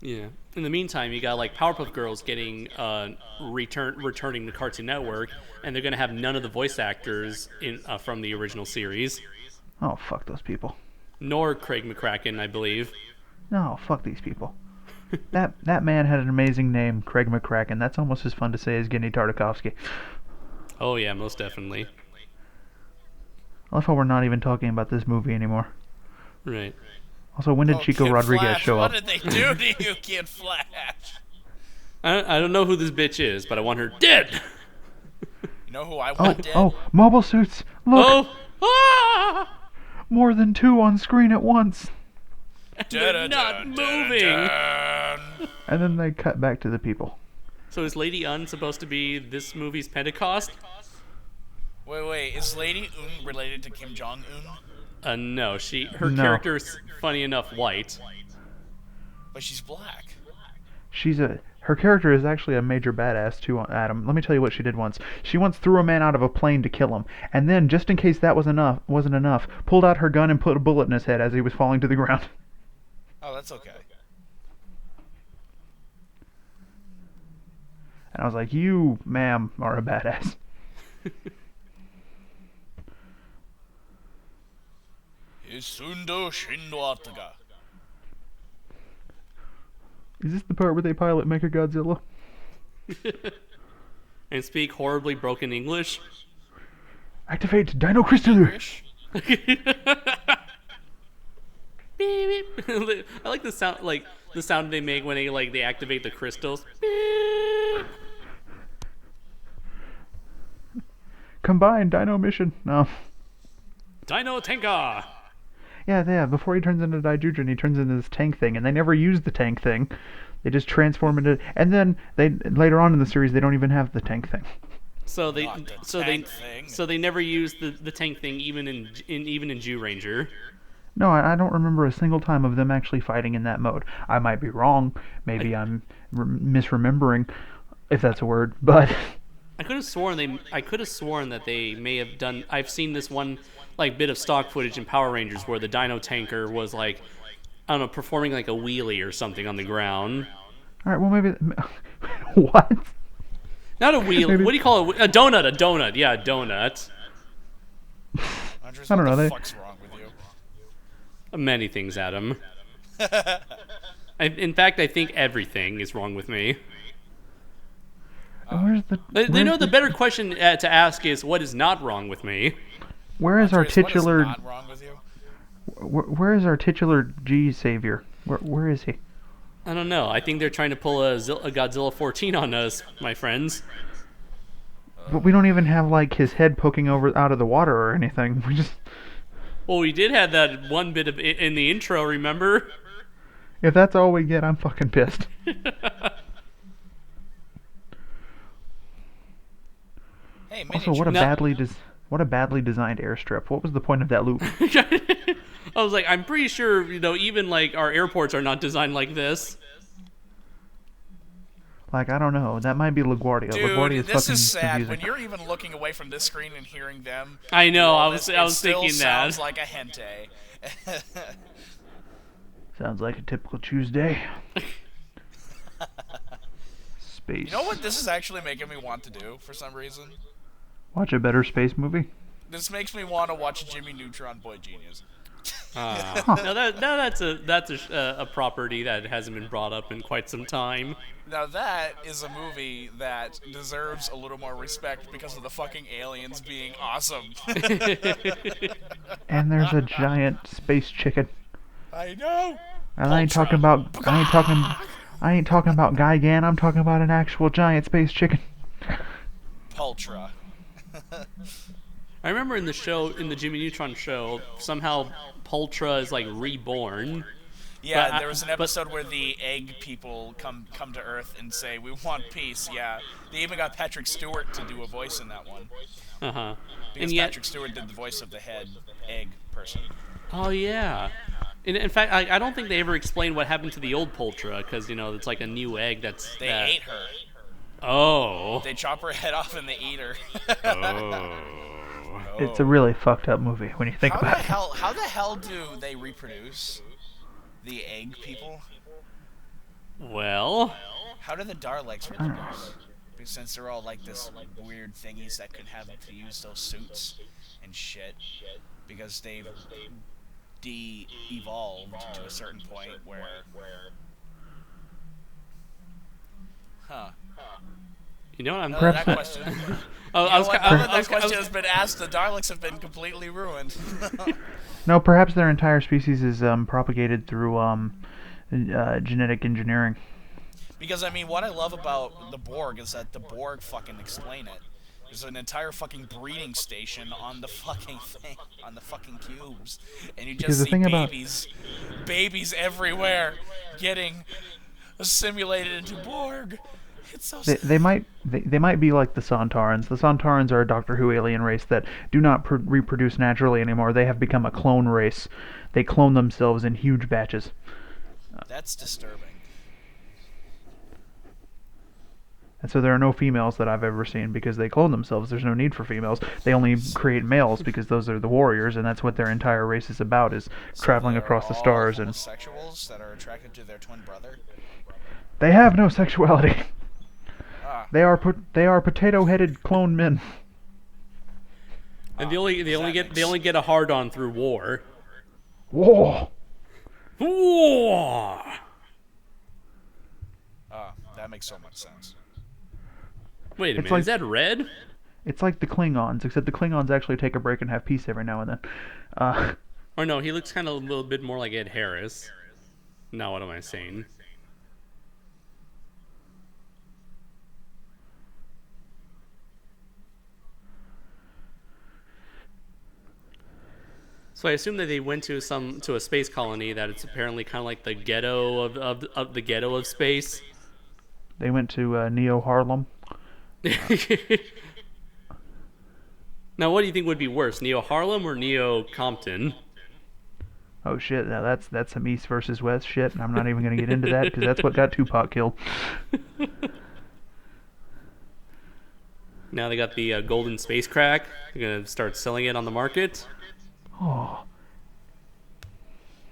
Yeah. In the meantime, you got like Powerpuff Girls getting returning to Cartoon Network, and they're gonna have none of the voice actors from the original series. Oh, fuck those people. Nor Craig McCracken, I believe. No, fuck these people. That man had an amazing name, Craig McCracken. That's almost as fun to say as Genny Tartakovsky. Oh yeah, most definitely. I love how we're not even talking about this movie anymore. Right. Also, when did Chico Kid Rodriguez Flash, show up? What did they do to you, Kid Flash? I don't know who this bitch is, but I want her dead. You know who I want dead? Oh, mobile suits! Look! Oh! Ah! More than two on screen at once! They're not moving. And then they cut back to the people. So is Lady Un supposed to be this movie's Pentecost? Wait, is Lady Un related to Kim Jong-un? No, her character's funny enough white. But she's black. Her character is actually a major badass too, Adam. Let me tell you what she did once. She once threw a man out of a plane to kill him, and then, just in case that wasn't enough, pulled out her gun and put a bullet in his head as he was falling to the ground. Oh, that's okay. And I was like, you, ma'am, are a badass. Isundo Shindoataga. Is this the part where they pilot Mechagodzilla? And speak horribly broken English? Activate Dino Crystal! Beep, beep. I like the sound they make when they activate the crystals. Beep. Combined Dino Mission. No. Dino Tenka! Yeah, before he turns into Daijujin, he turns into this tank thing, and they never use the tank thing. They just transform into... And then, later on in the series, they don't even have the tank thing. So they never use the tank thing even in Jew Ranger. No, I don't remember a single time of them actually fighting in that mode. I might be wrong. Maybe I'm misremembering, if that's a word, but... I could have sworn that they may have done... I've seen this one bit of stock footage in Power Rangers where the Dino Tanker was I don't know, performing like a wheelie or something on the ground. All right, well maybe... What? Not a wheelie. Maybe... What do you call it? A donut. A donut. Yeah, a donut. Andres, I don't know. What the fuck's wrong with you? Many things, Adam. In fact, I think everything is wrong with me. They know the better question to ask is, what is not wrong with me? Where is our titular... What is not wrong with you? Where is our titular G-Saviour? Where is he? I don't know. I think they're trying to pull a Godzilla 14 on us, my friends. But we don't even have his head poking out of the water or anything. We just... Well, we did have that one bit in the intro, remember? If that's all we get, I'm fucking pissed. Hey, Also, miniature. what a badly designed airstrip. What was the point of that loop? I was like, I'm pretty sure, even like our airports are not designed like this. Like, I don't know. That might be LaGuardia. LaGuardia Dude, is this fucking is sad. confusing. When you're even looking away from this screen and hearing them, I know. do all I was this, I was it still thinking that. sounds like a hente. Sounds like a typical Tuesday. Space. You know what this is actually making me want to do for some reason? Watch a better space movie? This makes me want to watch Jimmy Neutron Boy Genius. No, that's a property that hasn't been brought up in quite some time. Now that is a movie that deserves a little more respect because of the fucking aliens being awesome. And there's a giant space chicken. I know. And I ain't talking about Gigan. I'm talking about an actual giant space chicken. Pultra. I remember in the Jimmy Neutron show, somehow Pultra is like reborn. Yeah, there was an episode where the egg people come to Earth and say, "We want peace." Yeah, they even got Patrick Stewart to do a voice in that one. Because Patrick Stewart did the voice of the head egg person. Oh yeah. In fact, I don't think they ever explained what happened to the old Pultra, because it's like a new egg They ate her. Oh. They chop her head off and they eat her. It's a really fucked up movie when you think about it. How the hell do they reproduce? The egg people? Well. How do the Daleks reproduce? Since they're all like this weird thingies that could have to use those suits and shit. Because they've de-evolved to a certain point where... Huh. You know what I'm... That question... that question has been asked, the Daleks have been completely ruined. No, perhaps their entire species is propagated through genetic engineering. Because, I mean, what I love about the Borg is that the Borg fucking explain it. There's an entire fucking breeding station on the fucking thing, on the fucking cubes. And you just see babies everywhere getting assimilated into Borg. It's so sad. They might be like the Sontarans. The Sontarans are a Doctor Who alien race that do not reproduce naturally anymore. They have become a clone race. They clone themselves in huge batches. That's disturbing. And so there are no females that I've ever seen because they clone themselves. There's no need for females. They only create males because those are the warriors, and that's what their entire race is about, is traveling across the stars. And homosexuals that are attracted to their twin brother? They have no sexuality. They are potato-headed clone men. And they only get a hard-on through war. War. War. That makes so much sense. Wait a minute, is that red? It's like the Klingons, except the Klingons actually take a break and have peace every now and then. Or no, he looks kind of a little bit more like Ed Harris. Now what am I saying? So I assume that they went to a space colony that it's apparently kind of like the ghetto of the ghetto of space. They went to Neo Harlem. Now, what do you think would be worse, Neo Harlem or Neo Compton? Oh shit! Now that's some East versus West shit, and I'm not even gonna get into that because that's what got Tupac killed. Now they got the golden space crack. They're gonna start selling it on the market. Oh.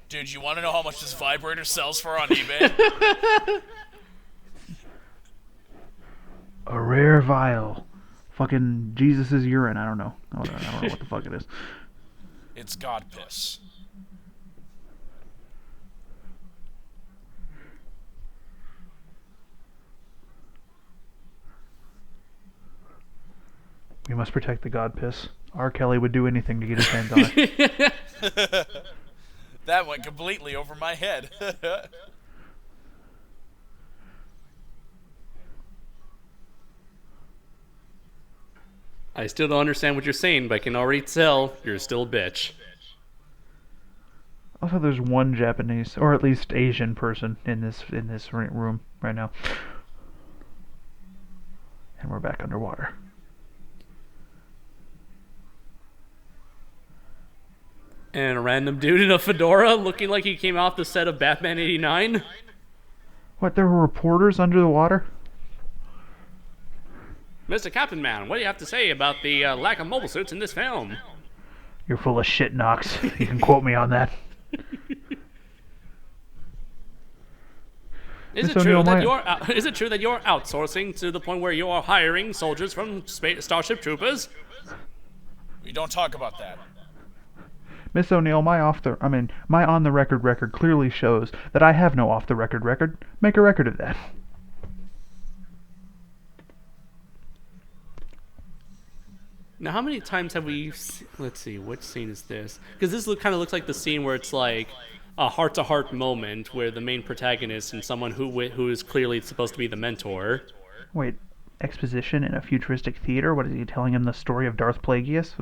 Dude, you want to know how much this vibrator sells for on eBay? A rare vial. Fucking Jesus' urine. I don't know. I don't know what the fuck it is. It's God piss. We must protect the God piss. R. Kelly would do anything to get his hands on it. That went completely over my head. I still don't understand what you're saying, but I can already tell you're still a bitch. love how there's one Japanese, or at least Asian person in this room right now. And we're back underwater. And a random dude in a fedora looking like he came off the set of Batman 89. What, there were reporters under the water? Mr. Captain Man, what do you have to say about the lack of mobile suits in this film? You're full of shit, Knox. You can quote me on that. Is it true that you're outsourcing to the point where you are hiring soldiers from Starship Troopers? We don't talk about that. Miss O'Neill, my on-the-record record clearly shows that I have no off-the-record record. Make a record of that. Now, how many times have we... Let's see, which scene is this? Because this kind of looks like the scene where it's like a heart-to-heart moment where the main protagonist and someone who is clearly supposed to be the mentor... Wait, exposition in a futuristic theater? What is he telling him, the story of Darth Plagueis?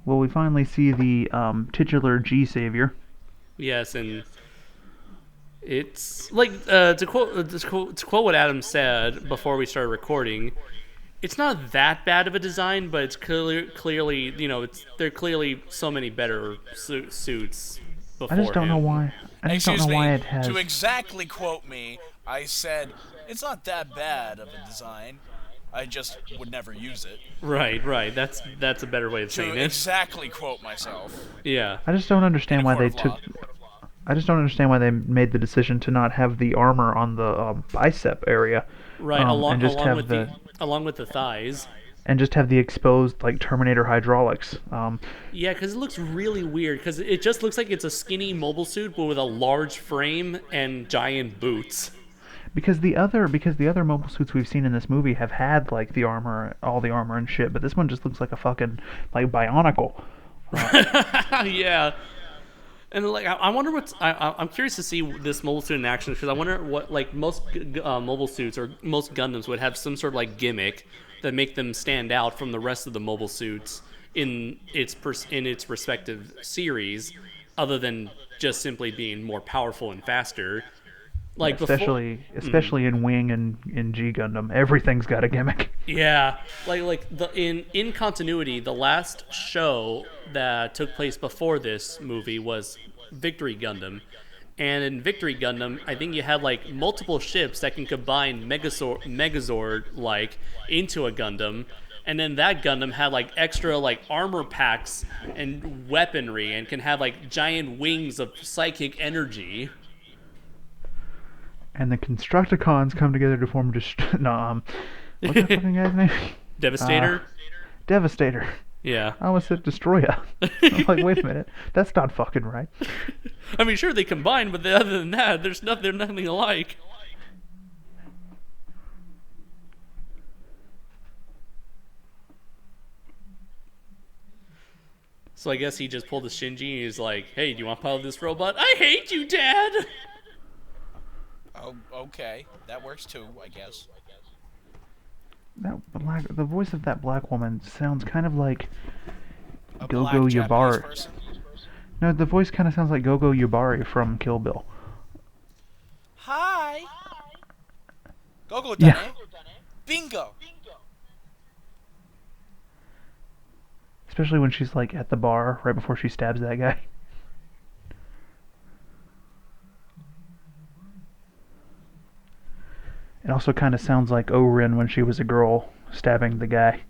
Well, we finally see the titular G-Saviour. Yes, and it's like to quote what Adam said before we started recording. It's not that bad of a design, but it's clearly there are clearly so many better suits. I just don't know why. It has. To exactly quote me, I said it's not that bad of a design. I just would never use it. Right. That's a better way of saying it. To exactly quote myself. Yeah. I just don't understand why they made the decision to not have the armor on the bicep area. Right, along with the thighs. And just have the exposed, like, Terminator hydraulics. Yeah, because it looks really weird. Because it just looks like it's a skinny mobile suit, but with a large frame and giant boots. Because the other mobile suits we've seen in this movie have had like the armor, all the armor and shit, but this one just looks like a fucking like Bionicle. Yeah, and like I wonder what's I'm curious to see this mobile suit in action because I wonder what like most mobile suits or most Gundams would have some sort of like gimmick that make them stand out from the rest of the mobile suits in its respective series, other than just simply being more powerful and faster. Like especially in Wing and in G Gundam, everything's got a gimmick. Yeah, in continuity, the last show that took place before this movie was Victory Gundam, and in Victory Gundam, I think you had like multiple ships that can combine Megazord like into a Gundam, and then that Gundam had like extra like armor packs and weaponry, and can have like giant wings of psychic energy. And the Constructicons come together to form what's that fucking guy's name? Devastator? Devastator. Yeah. I almost said Destroyer. I'm like, wait a minute. That's not fucking right. I mean, sure, they combine, but other than that, they're nothing alike. So I guess he just pulled a Shinji and he's like, hey, do you want to pilot this robot? I hate you, Dad! Oh, okay. That works too, I guess. The voice of that black woman sounds kind of like Go-Go Yubari. No, the voice kind of sounds like Go-Go Yubari from Kill Bill. Hi! Go-Go done it. Bingo! Especially when she's like at the bar right before she stabs that guy. It also kind of sounds like Orin when she was a girl stabbing the guy.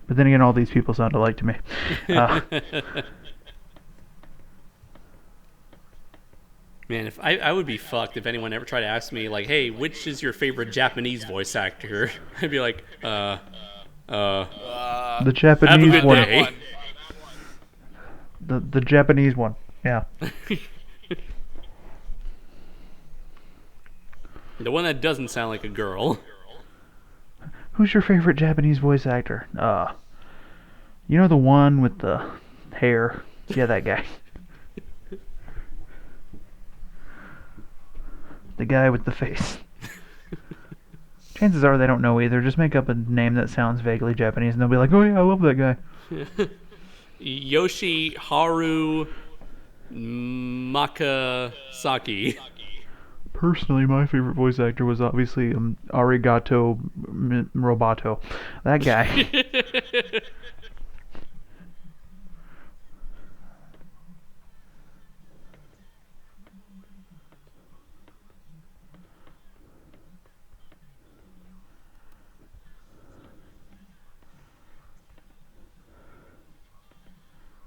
But then again, all these people sound alike to me. Man, if I would be fucked if anyone ever tried to ask me, like, hey, which is your favorite Japanese voice actor? I'd be like, the Japanese have a good one. Day. The Japanese one, yeah. The one that doesn't sound like a girl. Who's your favorite Japanese voice actor? You know the one with the hair? Yeah, that guy. The guy with the face. Chances are they don't know either. Just make up a name that sounds vaguely Japanese, and they'll be like, "Oh yeah, I love that guy." Yoshiharu Makasaki. Personally, my favorite voice actor was obviously Arigato Roboto. That guy.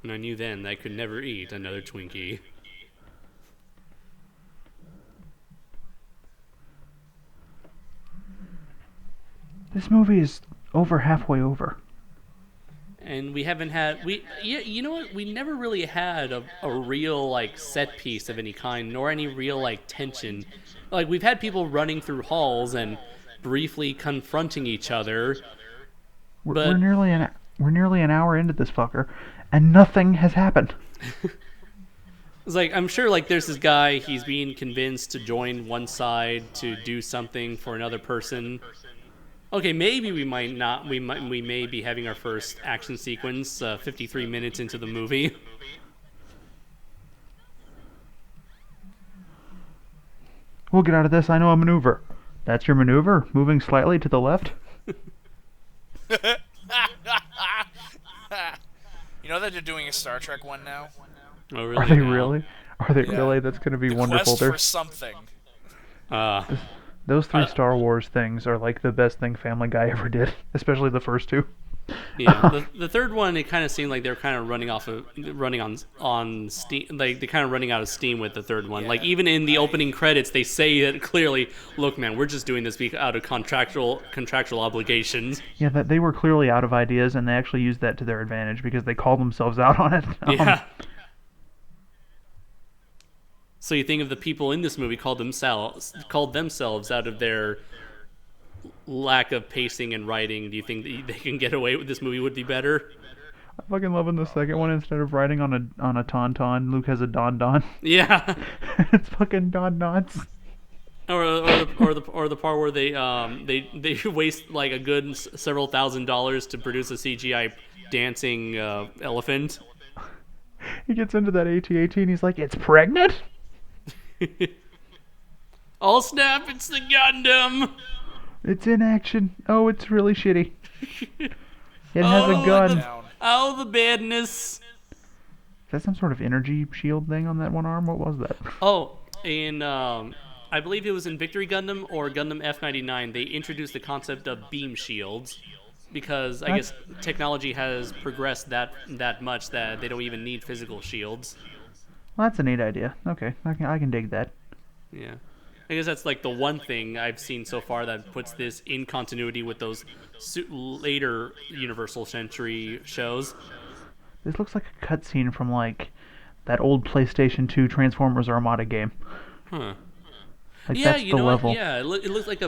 And I knew then that I could never eat another Twinkie. This movie is over halfway over. And we haven't had you know what? We never really had a real like set piece of any kind, nor any real like tension. Like we've had people running through halls and briefly confronting each other. We're nearly an hour into this fucker, and nothing has happened. It's like I'm sure like there's this guy, he's being convinced to join one side to do something for another person. Okay, maybe we may be having our first action sequence 53 minutes into the movie. We'll get out of this. I know a maneuver. That's your maneuver? Moving slightly to the left? You know that they're doing a Star Trek one now? Oh, really? Are they now? really? Are they Yeah. really? That's going to be The wonderful. Quest for something. Those three Star Wars things are like the best thing Family Guy ever did, especially the first two. Yeah, the third one, it kind of seemed like they were kind of running on steam, like they're kind of running out of steam with the third one. Yeah, like even in the opening credits, they say that clearly, look, man, we're just doing this out of contractual obligations. Yeah, that they were clearly out of ideas, and they actually used that to their advantage because they called themselves out on it. Yeah. So you think of the people in this movie called themselves out of their lack of pacing and writing. Do you think that they can get away with this movie would be better? I'm fucking loving the second one. Instead of riding on a tauntaun, Luke has a don. Yeah. It's fucking don-dons. Or the part where they waste like a good several $1,000s to produce a CGI dancing elephant. He gets into that AT-AT and he's like, "It's pregnant?" Oh snap! It's the Gundam. It's in action. Oh, it's really shitty. It has a gun. The badness. Is that some sort of energy shield thing on that one arm? What was that? Oh, in I believe it was in Victory Gundam or Gundam F99, they introduced the concept of beam shields because I guess technology has progressed that much that they don't even need physical shields. Well, that's a neat idea. Okay, I can dig that. Yeah. I guess that's like the one thing I've seen so far that puts this in continuity with those later Universal Century shows. This looks like a cutscene from like that old PlayStation 2 Transformers Armada game. Huh. Like Yeah, that's you the know level. what? Yeah, it looks like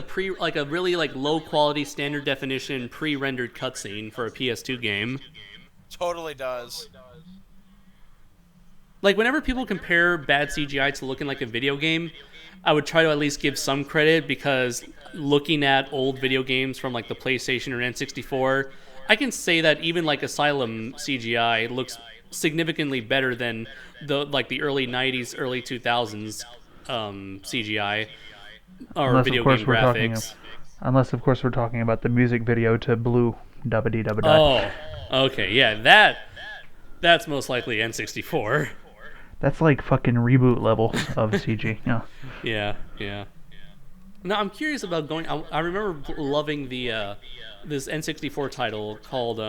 a really like low quality standard definition pre-rendered cutscene for a PS2 game. Totally does. Like whenever people compare bad CGI to looking like a video game, I would try to at least give some credit because looking at old video games from like the PlayStation or N64, I can say that even like Asylum CGI looks significantly better than the early 90s, early 2000s CGI or Unless, video of course, game we're graphics. Unless, of course, we're talking about the music video to Blue Dubba-dee-dubba-dot. Oh, okay, yeah, that's most likely N64. That's like fucking reboot level of CG. Yeah. Yeah. Now I'm curious about going. I remember loving the this N64 title called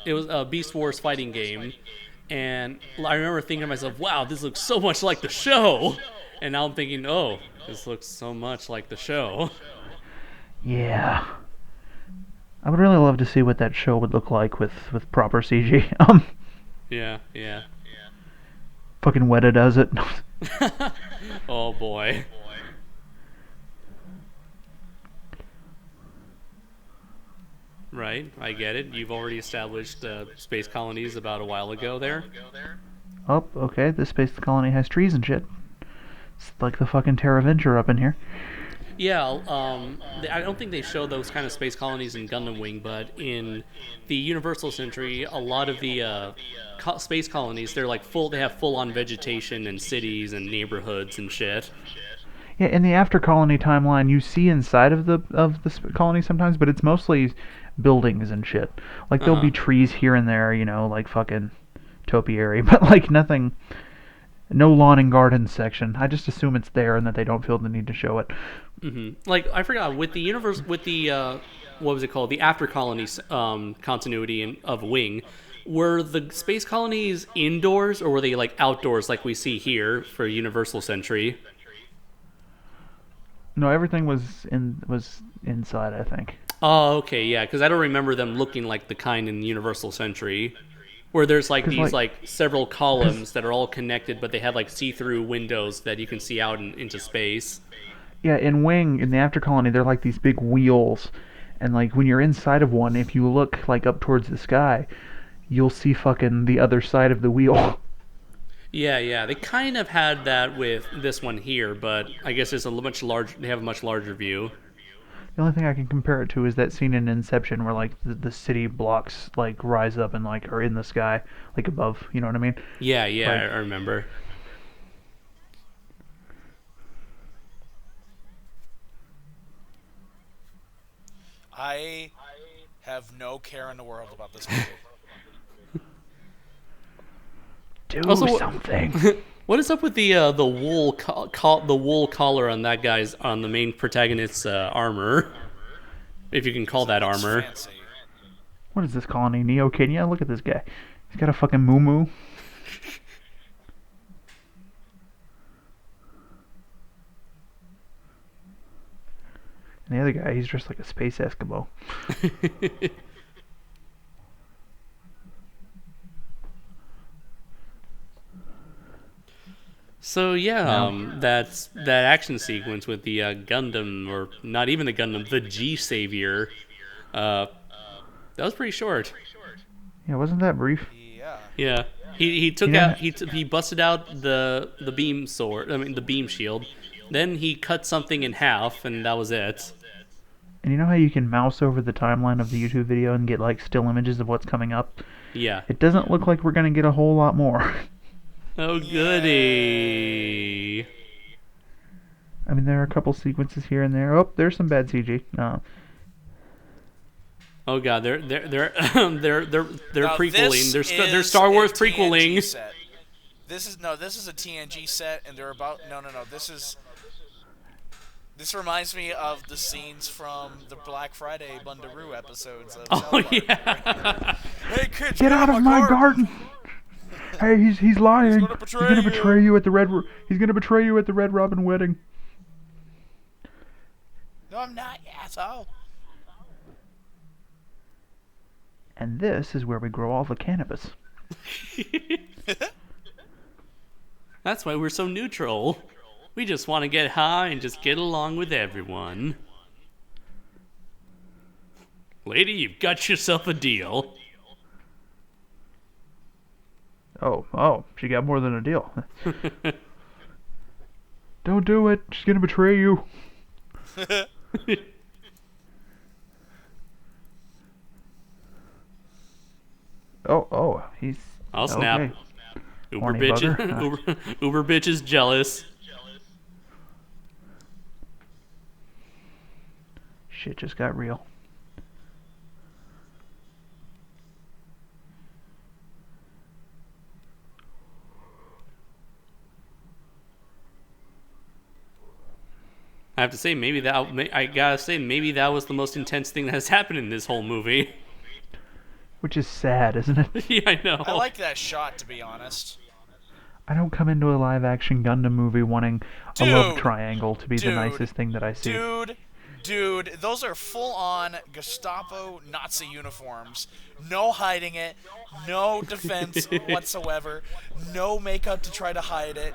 it was a Beast Wars fighting game, and I remember thinking to myself, "Wow, this looks so much like the show." And now I'm thinking, "Oh, this looks so much like the show." Yeah. I would really love to see what that show would look like with proper CG. Yeah. Fucking Weta does it. Oh boy. Right, I get it. You've already established space colonies about a while ago there. Oh, okay. This space colony has trees and shit. It's like the fucking Terraventure up in here. Yeah, I don't think they show those kind of space colonies in Gundam Wing, but in the Universal Century, a lot of the space colonies, they're like full. They have full-on vegetation and cities and neighborhoods and shit. Yeah, in the After Colony timeline, you see inside of the colony sometimes, but it's mostly buildings and shit. Like there'll be trees here and there, like fucking topiary, but like nothing. No lawn and garden section. I just assume it's there and that they don't feel the need to show it. Like I forgot with the what was it called? The After Colonies continuity of Wing. Were the space colonies indoors or were they like outdoors like we see here for Universal Century? No, everything was inside, I think. Oh, okay, yeah, because I don't remember them looking like the kind in Universal Century, where there's like these like several columns that are all connected, but they have like see-through windows that you can see out into space. Yeah, in Wing, in the After Colony, they're like these big wheels, and like when you're inside of one, if you look like up towards the sky, you'll see fucking the other side of the wheel. Yeah, they kind of had that with this one here, but I guess it's a much larger. They have a much larger view. The only thing I can compare it to is that scene in Inception where like the city blocks like rise up and like are in the sky, like above. You know what I mean? Yeah, like, I remember. I have no care in the world about this movie. Do Also, something. What is up with the wool the wool collar on that guy's on the main protagonist's armor? If you can call that armor. Fancy. What is this colony? Neo Kenya? Look at this guy. He's got a fucking moo. And the other guy, he's dressed like a space Eskimo. So yeah, that action sequence with the Gundam, or not even the Gundam, the G-Saviour, that was pretty short. Yeah, wasn't that brief? Yeah. Yeah, he took out he busted out the beam sword. I mean the beam shield. Then he cut something in half, and that was it. And you know how you can mouse over the timeline of the YouTube video and get like still images of what's coming up? Yeah. It doesn't look like we're gonna get a whole lot more. Oh goody! I mean, there are a couple sequences here and there. Oh, there's some bad CG. Oh god, they're prequeling. They're This Star Wars is a TNG prequeling. set. This is a TNG set, and they're about no. This reminds me of the scenes from the Black Friday Bundaroo episodes of South Park. Yeah. Hey kids, Get out of my garden! Hey, he's lying. He's gonna betray you at the Red. He's gonna betray you at the Red Robin wedding. No, I'm not, you asshole. And this is where we grow all the cannabis. That's why we're so neutral. We just want to get high and just get along with everyone. Lady, you've got yourself a deal. Oh, she got more than a deal. Don't do it. She's gonna betray you. Oh, he's... I'll snap. Okay. Uber Horny bitch, bugger. Uber bitch is jealous. Shit just got real. I have to say, maybe that was the most intense thing that has happened in this whole movie. Which is sad, isn't it? Yeah, I know. I like that shot, to be honest. I don't come into a live-action Gundam movie wanting a love triangle to be the nicest thing that I see. Dude, those are full-on Gestapo Nazi uniforms. No hiding it. No defense whatsoever. No makeup to try to hide it.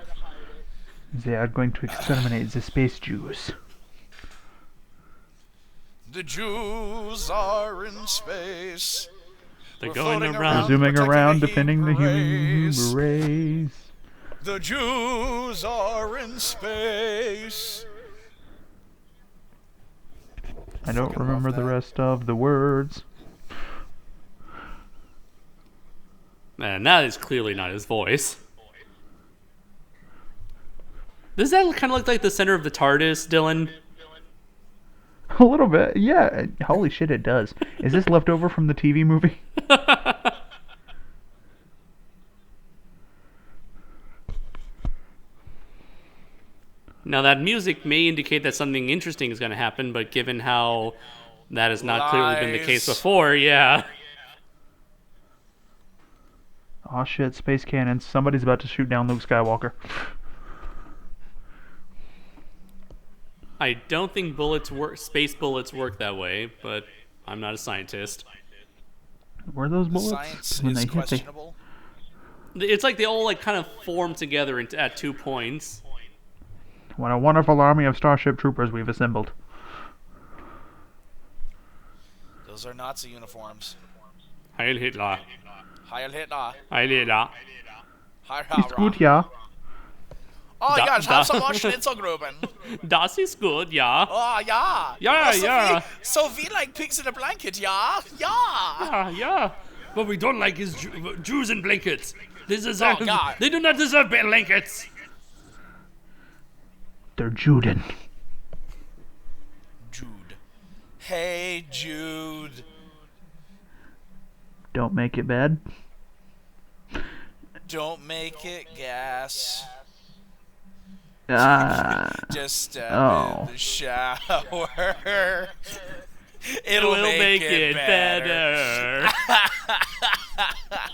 They are going to exterminate the space Jews. The Jews are in space. They're We're going floating around. Zooming around, protecting defending the human race. race. The Jews are in space. I don't Fucking remember love the that. rest of the words. Man, that is clearly not his voice. Does that kind of look like the center of the TARDIS, Dylan? A little bit, yeah. Holy shit, it does. Is this left over from the TV movie? Now, that music may indicate that something interesting is going to happen, but given how that has not clearly been the case Lies. before, yeah. Aw shit, space cannons. Somebody's about to shoot down Luke Skywalker. I don't think space bullets work that way, but I'm not a scientist. Were those The bullets? science When is they hit, questionable. It's like they all like kind of form together at 2 points. What a wonderful army of Starship Troopers we've assembled. Those are Nazi uniforms. Heil Hitler. Heil Hitler. Heil Hitler. Heil Ist gut, ja. Oh Da- ja, ich da- hab some more Schnitzelgruben. Das ist gut, ja. Oh ja. Ja, oh, so ja. So wie like pigs in a blanket, ja. Ja. Yeah. What we don't like is Jews in blankets. They Oh, God. They do not deserve blankets. They're Juden. Jude. Hey, Jude. Don't make it bad. Don't make it gas. Just step Oh. in the shower. It will make it better.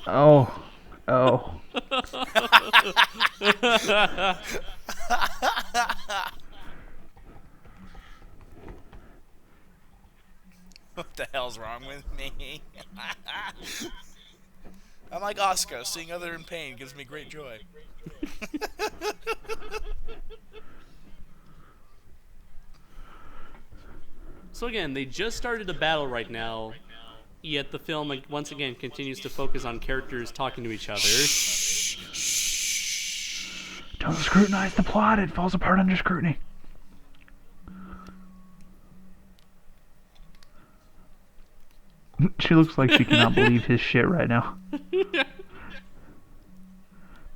Oh. Oh. What the hell's wrong with me? I'm like Oscar. Seeing other in pain gives me great joy. So again, they just started a battle right now, yet the film like, once again continues to focus on characters talking to each other. Don't scrutinize the plot. It falls apart under scrutiny. She looks like she cannot believe his shit right now.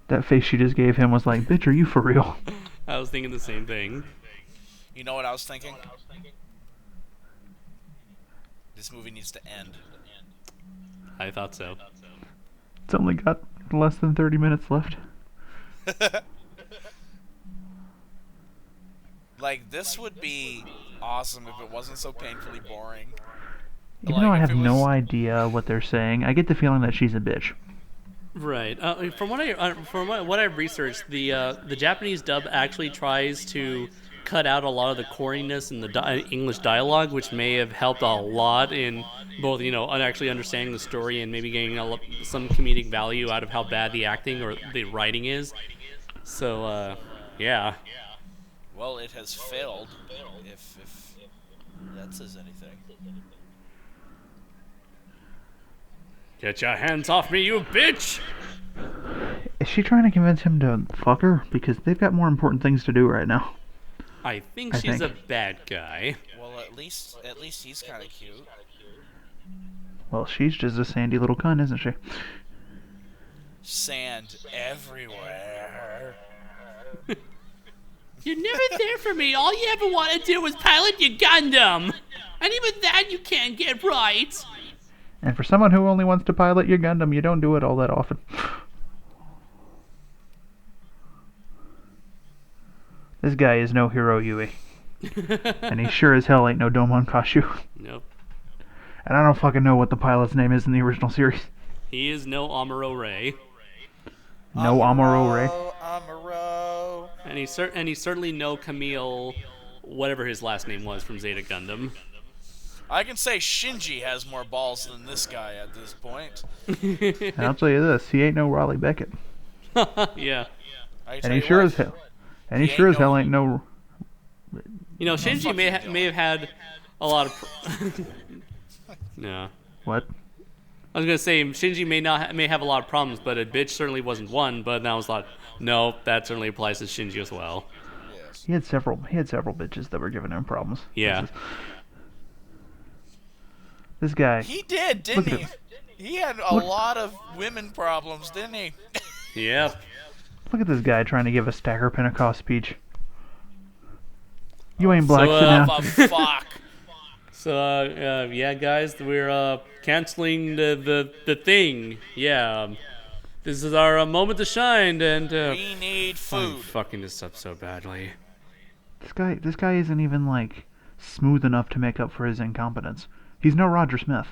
That face she just gave him was like, bitch, are you for real? I was thinking the same thing. You know what I was thinking? This movie needs to end. I thought so. It's only got less than 30 minutes left. Like, this would be awesome if it wasn't so painfully boring. Even though I Like, if have it no was- idea what they're saying, I get the feeling that she's a bitch. Right. From what I've researched, the Japanese dub actually tries to cut out a lot of the corniness in the English dialogue, which may have helped a lot in both, actually understanding the story and maybe getting some comedic value out of how bad the acting or the writing is. So, yeah. Well, it has failed, if that says anything. Get your hands off me, you bitch! Is she trying to convince him to fuck her? Because they've got more important things to do right now. I think I she's think. a bad guy. Well, at least he's kind of cute. Well, she's just a sandy little cunt, isn't she? Sand everywhere. You're never there for me. All you ever want to do is pilot your Gundam. And even that you can't get right. And for someone who only wants to pilot your Gundam, you don't do it all that often. This guy is no Hiro Yui. And he sure as hell ain't no Domon Kashu. Nope. And I don't fucking know what the pilot's name is in the original series. He is no Amuro Ray. No Amuro Ray. Amuro. And he's certainly no Camille, whatever his last name was from Zeta Gundam. I can say Shinji has more balls than this guy at this point. And I'll tell you this, he ain't no Raleigh Beckett. Yeah. I And tell he you sure what, as hell. And he He sure ain't as hell no- ain't no. Shinji may fucking may have had a lot of. No. What? I was gonna say Shinji may have a lot of problems, but a bitch certainly wasn't one. But now I was like, no, that certainly applies to Shinji as well. Yes. He had several bitches that were giving him problems. Yeah. This guy. He did, didn't he? He had a lot of women problems, didn't he? Yep. Look at this guy trying to give a Stacker Pentecost speech. You ain't black, sit down. Oh, fuck. So, yeah, guys, we're canceling the thing. Yeah. This is our moment to shine, and We need I'm food. fucking this up so badly. This guy isn't even, like, smooth enough to make up for his incompetence. He's no Roger Smith.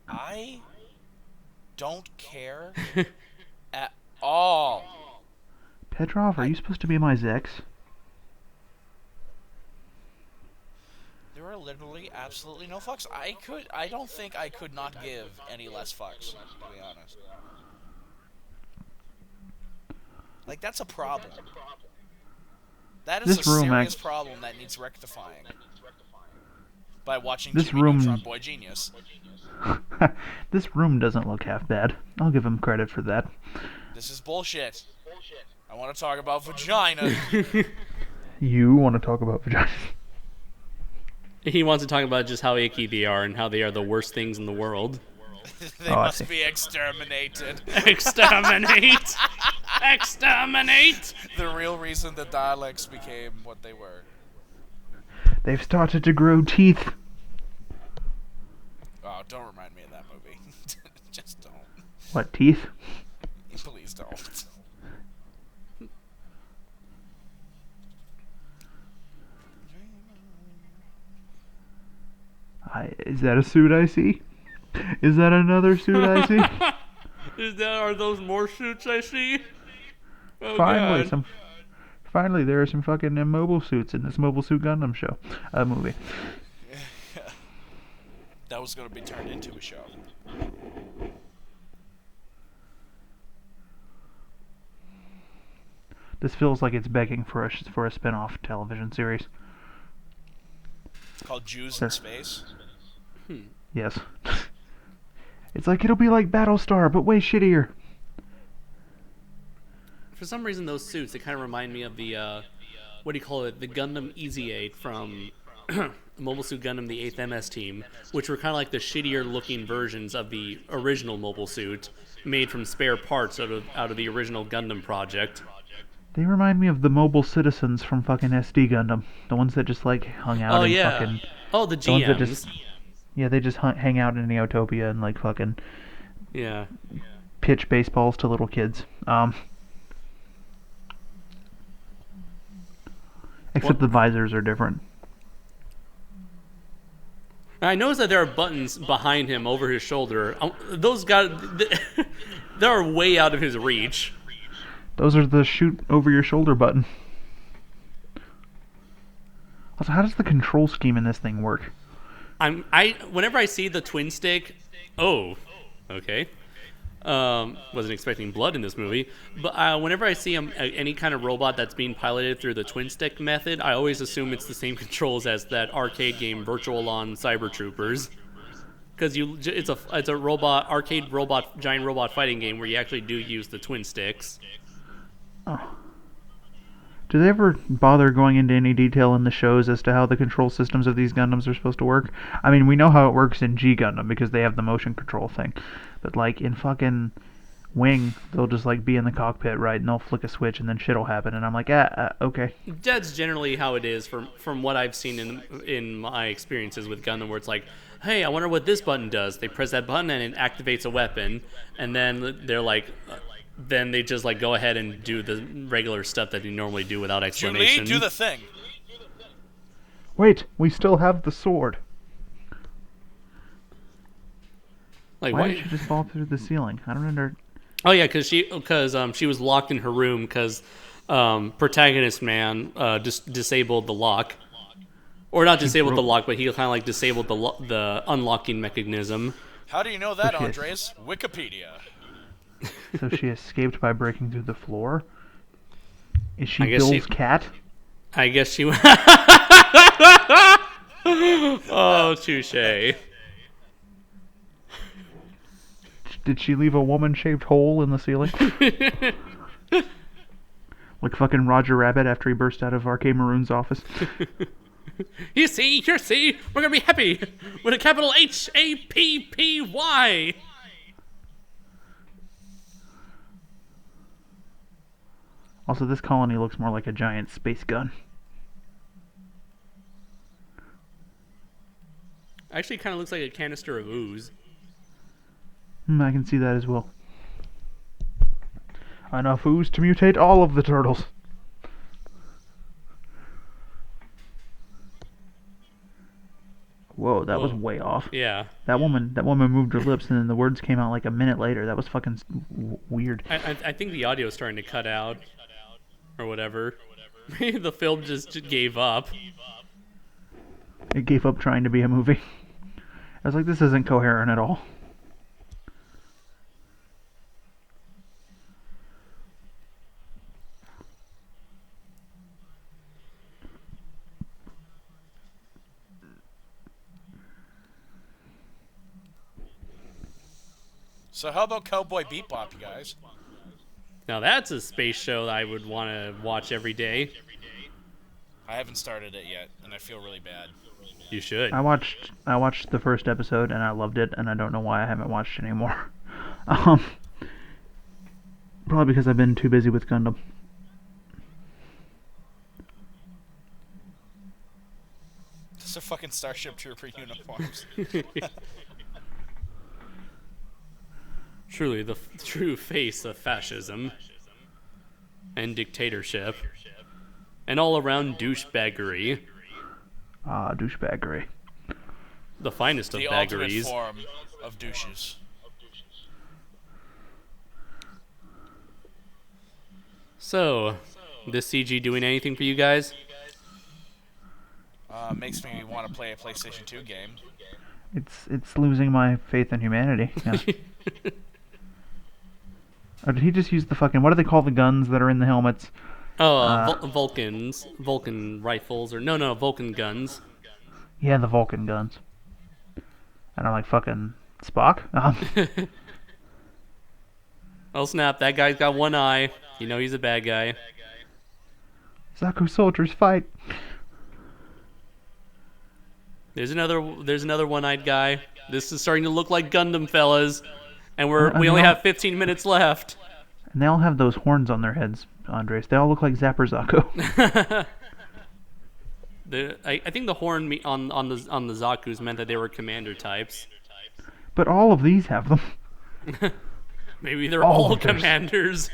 I don't care at all. Petrov, are you supposed to be my Zex? There are literally absolutely no fucks. I don't think I could not give any less fucks, to be honest. Like, that's a problem. That is This a room serious problem that needs rectifying. By watching This TV room- Neutron Boy Genius. This room doesn't look half bad. I'll give him credit for that. This is bullshit. I want to talk about vagina. You want to talk about vagina? He wants to talk about just how icky they are and how they are the worst things in the world. They I must see. be exterminated. Exterminate! Exterminate! The real reason the Daleks became what they were. They've started to grow teeth. Oh, don't remind me of that movie. Just don't. What, teeth? Please don't. Is that a suit I see? Is that another suit I see? Are those more suits I see? Oh, Finally, God. Finally, there are some fucking mobile suits in this Mobile Suit Gundam show, movie. That was going to be turned into a show. This feels like it's begging for a spin-off television series. It's called Jews in Space. Yes. It's like it'll be like Battlestar, but way shittier. For some reason, those suits, they kind of remind me of the, what do you call it, the Gundam Easy 8 from Mobile Suit Gundam, the 8th MS team, which were kind of like the shittier-looking versions of the original Mobile Suit, made from spare parts out of the original Gundam project. They remind me of the Mobile Citizens from fucking SD Gundam. The ones that just, like, hung out Oh, in yeah. fucking... Oh, the The ones that GMs. just... Yeah, they just hang out in Neotopia and, like, fucking Yeah. pitch baseballs to little kids. Except the visors are different. I noticed that there are buttons behind him over his shoulder. Those guys, they are way out of his reach. Those are the shoot over your shoulder button. Also, how does the control scheme in this thing work? Whenever I see the twin stick, oh, okay. Wasn't expecting blood in this movie, but whenever I see any kind of robot that's being piloted through the twin stick method, I always assume it's the same controls as that arcade game Virtual on Cyber Troopers, because it's a arcade robot, giant robot fighting game where you actually do use the twin sticks. Oh. Do they ever bother going into any detail in the shows as to how the control systems of these Gundams are supposed to work? I mean, we know how it works in G Gundam because they have the motion control thing. But, like, in fucking Wing, they'll just, like, be in the cockpit, right, and they'll flick a switch and then shit'll happen. And I'm like, okay. That's generally how it is from what I've seen in my experiences with Gundam, where it's like, hey, I wonder what this button does. They press that button and it activates a weapon, and then they're like... then they just like go ahead and do the regular stuff that you normally do without explanation. Julie, do the thing. Wait, we still have the sword. Like Why what? did she just fall through the ceiling? I don't under... Oh yeah, because she was locked in her room because protagonist man just disabled the lock, or not disabled the lock, but he kind of like disabled the unlocking mechanism. How do you know that, Okay. Andres? Wikipedia. So she escaped by breaking through the floor? Is she I guess Bill's cat? I guess she. Oh, touche. Did she leave a woman-shaped hole in the ceiling? Like fucking Roger Rabbit after he burst out of R.K. Maroon's office. You see, we're gonna be happy with a capital HAPPY. Also, this colony looks more like a giant space gun. Actually, kind of looks like a canister of ooze. I can see that as well. Enough ooze to mutate all of the turtles. Whoa, that was way off. Yeah. That woman moved her lips, and then the words came out like a minute later. That was fucking weird. I think the audio is starting to cut out, or whatever. The film just gave up. It gave up trying to be a movie. I was like, this isn't coherent at all. So how about Cowboy Bebop, you guys? Now that's a space show that I would want to watch every day. I haven't started it yet, and I feel really bad. You should. I watched the first episode and I loved it, and I don't know why I haven't watched anymore. Probably because I've been too busy with Gundam. It's a fucking Starship Trooper uniforms. Truly the true face of fascism and dictatorship and all-around douchebaggery. Ah, douchebaggery. The finest of The ultimate baggeries. form of douches. So, this CG doing anything for you guys? Makes me want to play a PlayStation 2 game. It's losing my faith in humanity. Yeah. Or did he just use the fucking... What do they call the guns that are in the helmets? Vulcan rifles, or no, Vulcan guns. Yeah, the Vulcan guns. And I'm like, fucking Spock? Oh snap, that guy's got one eye. You know he's a bad guy. Zaku soldiers fight! There's another one-eyed guy. This is starting to look like Gundam, fellas. And we only have 15 minutes left. And they all have those horns on their heads, Andres. They all look like Zapper Zaku. I think the horn on the Zakus meant that they were commander types. But all of these have them. Maybe they're all commanders.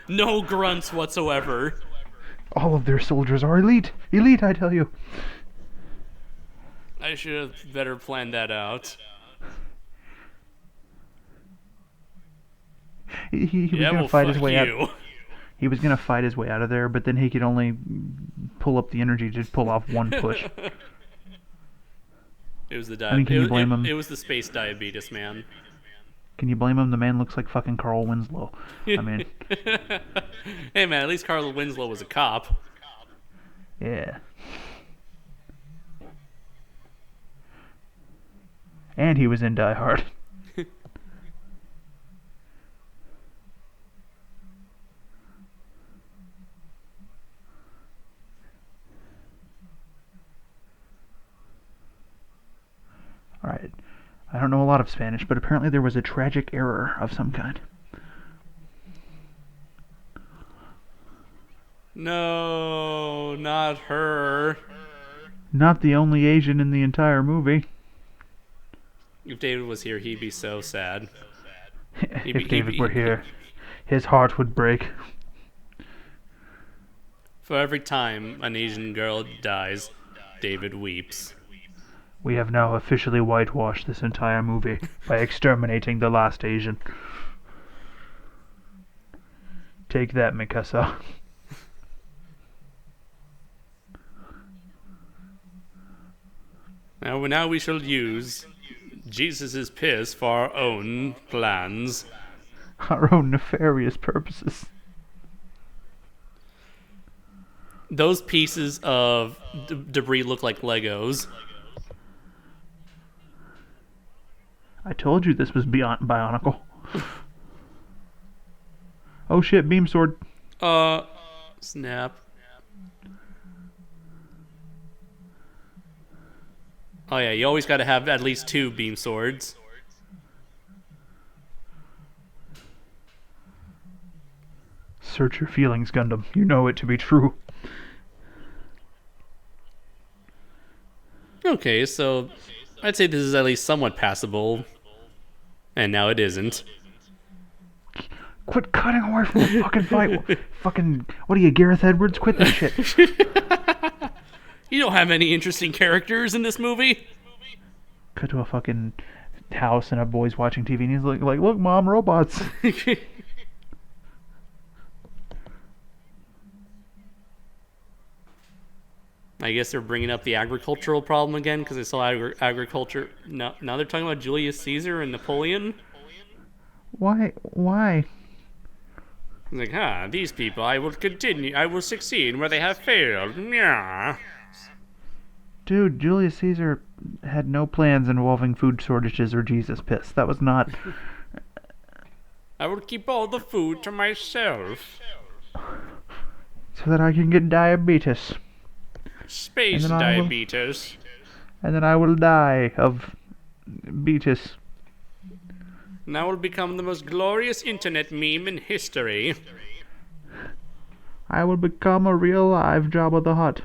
No grunts whatsoever. All of their soldiers are elite. Elite, I tell you. I should have better planned that out. He was gonna fight his way out. He was gonna fight his way out of there, but then he could only pull up the energy to pull off one push. It was the can you blame him? It was the space diabetes, man. Can you blame him? The man looks like fucking Carl Winslow. I mean, hey man, at least Carl Winslow was a cop. Yeah. And he was in Die Hard. Alright. I don't know a lot of Spanish, but apparently there was a tragic error of some kind. No, not her. Not the only Asian in the entire movie. If David was here, he'd be so sad. If David were here, his heart would break. For every time an Asian girl dies, David weeps. We have now officially whitewashed this entire movie by exterminating the last Asian. Take that, Mikasa. Now we shall use Jesus' piss for our own plans. Our own nefarious purposes. Those pieces of debris look like Legos. I told you this was beyond Bionicle. Oh shit, beam sword. Snap. Oh yeah, you always got to have at least 2 beam swords. Search your feelings, Gundam. You know it to be true. Okay, so I'd say this is at least somewhat passable. And now it isn't. Quit cutting away from the fucking fight. Fucking, what are you, Gareth Edwards? Quit that shit. You don't have any interesting characters in this movie. Cut to a fucking house and a boy's watching TV and he's like look, Mom, robots. I guess they're bringing up the agricultural problem again because they saw agriculture. Now they're talking about Julius Caesar and Napoleon. Why? Like, these people, I will succeed where they have failed. Yeah. Dude, Julius Caesar had no plans involving food shortages or Jesus piss. That was not... I will keep all the food to myself. So that I can get diabetes. Space diabetes. And then I will die of beatus. And I will become the most glorious internet meme in history. I will become a real live Jabba the Hutt.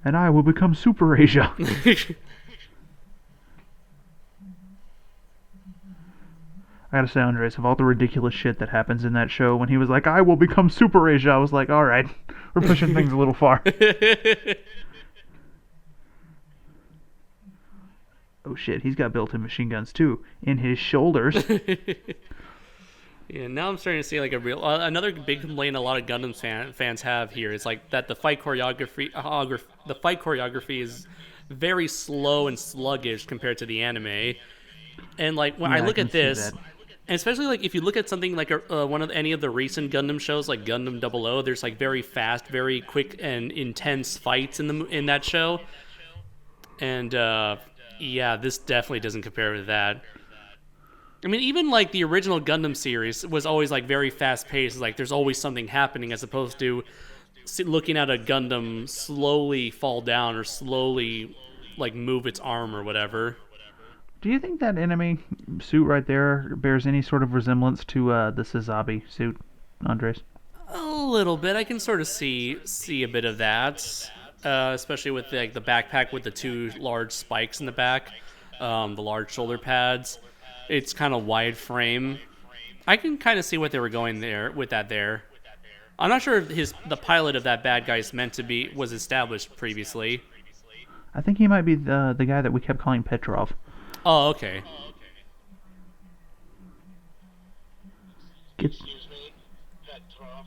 And I will become Super Asia. I gotta say, Andres, of all the ridiculous shit that happens in that show, when he was like, I will become Super Asia, I was like, alright, we're pushing things a little far. Oh shit, he's got built-in machine guns too, in his shoulders. Yeah, now I'm starting to see like a real another big complaint a lot of Gundam fans have here is like that the fight choreography is very slow and sluggish compared to the anime. And like when I look at this, and especially like if you look at something like any of the recent Gundam shows like Gundam 00, there's like very fast, very quick and intense fights in that show. And yeah, this definitely doesn't compare with that. I mean, even like the original Gundam series was always like very fast paced. Like there's always something happening, as opposed to looking at a Gundam slowly fall down or slowly like move its arm or whatever. Do you think that enemy suit right there bears any sort of resemblance to the Sazabi suit, Andres? A little bit. I can sort of see a bit of that, especially with like the backpack with the 2 large spikes in the back, the large shoulder pads. It's kind of wide frame. I can kind of see what they were going there with that there. I'm not sure if the pilot of that bad guy is meant to be was established previously. I think he might be the guy that we kept calling Petrov. Oh, okay. Excuse me, Petrov.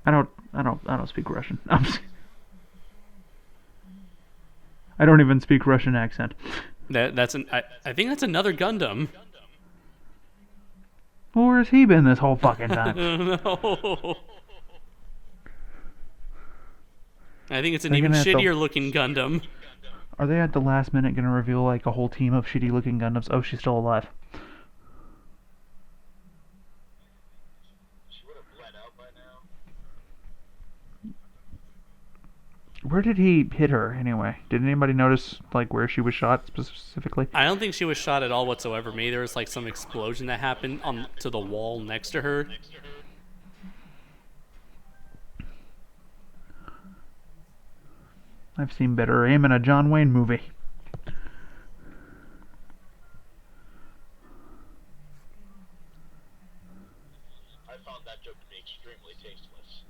I don't speak Russian. I don't even speak Russian accent. I think that's another Gundam. Well, where's he been this whole fucking time? No. I think it's an even shittier looking Gundam. Are they at the last minute going to reveal like a whole team of shitty looking Gundams? Oh, she's still alive. She would have bled out by now. Where did he hit her anyway? Did anybody notice like where she was shot specifically? I don't think she was shot at all whatsoever. Maybe there was like some explosion that happened to the wall next to her. I've seen better aim in a John Wayne movie. I found that joke to be extremely tasteless.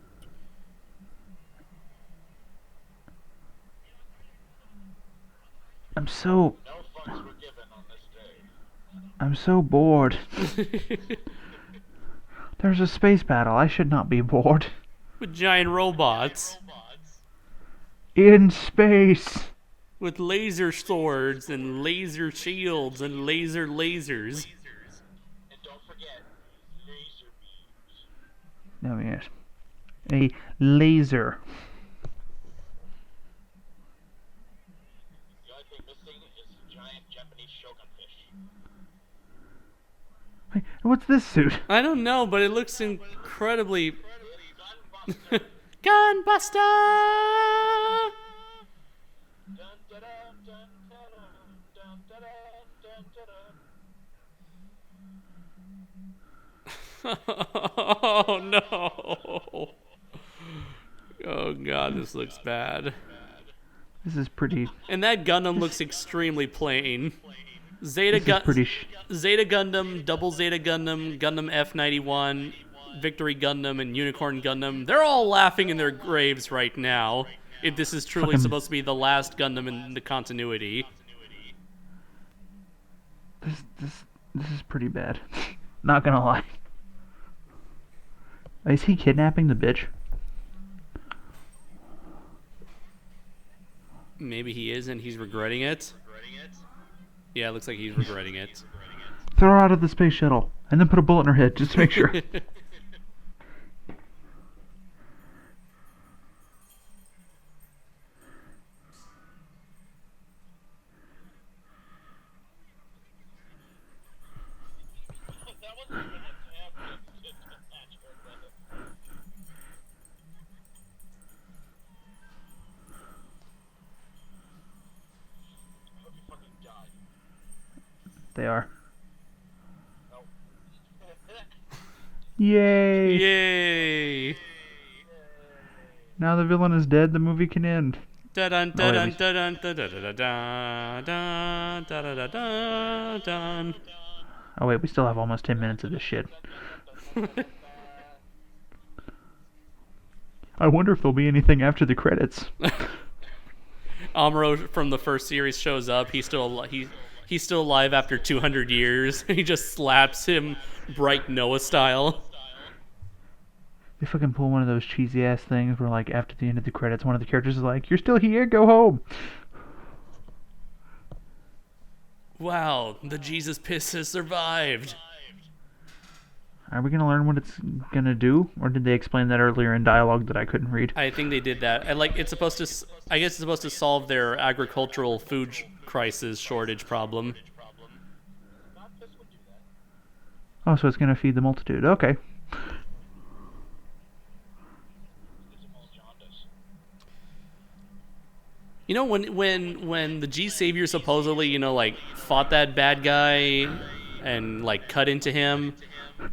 I'm so No fucks were given on this day. I'm so bored. There's a space battle. I should not be bored. With giant robots. In space. With laser swords and laser shields and lasers. And don't forget, laser beams. Oh yes. A laser. The only thing missing is giant Japanese shogun fish. Wait, what's this suit? I don't know, but it looks incredibly... Gunbuster! Oh no! Oh god, this looks bad. This is pretty. And that Gundam looks extremely plain. Zeta Gundam, Double Zeta Gundam, Gundam F91, Victory Gundam, and Unicorn Gundam. They're all laughing in their graves right now. If this is truly supposed to be the last Gundam in the continuity. This is pretty bad. Not gonna lie. Is he kidnapping the bitch? Maybe he is and he's regretting it. Yeah, it looks like he's regretting it. Throw her out of the space shuttle and then put a bullet in her head just to make sure. They are. Yay! Yay! Now the villain is dead, the movie can end. Dun dun dun dun dun dun dun dun dun dun dun. Oh wait, we still have almost 10 minutes of this shit. I wonder if there'll be anything after the credits. Amuro from the first series shows up. He's still alive after 200 years. He just slaps him Bright Noah style. They fucking pull one of those cheesy ass things where, like, after the end of the credits, one of the characters is like, "You're still here, go home." Wow, the Jesus piss has survived. Are we gonna learn what it's gonna do, or did they explain that earlier in dialogue that I couldn't read? I think they did that. And like, it's supposed to. I guess it's supposed to solve their agricultural food crisis shortage problem. Oh, so it's gonna feed the multitude. Okay. You know, when the G-Saviour supposedly, like, fought that bad guy and, like, cut into him.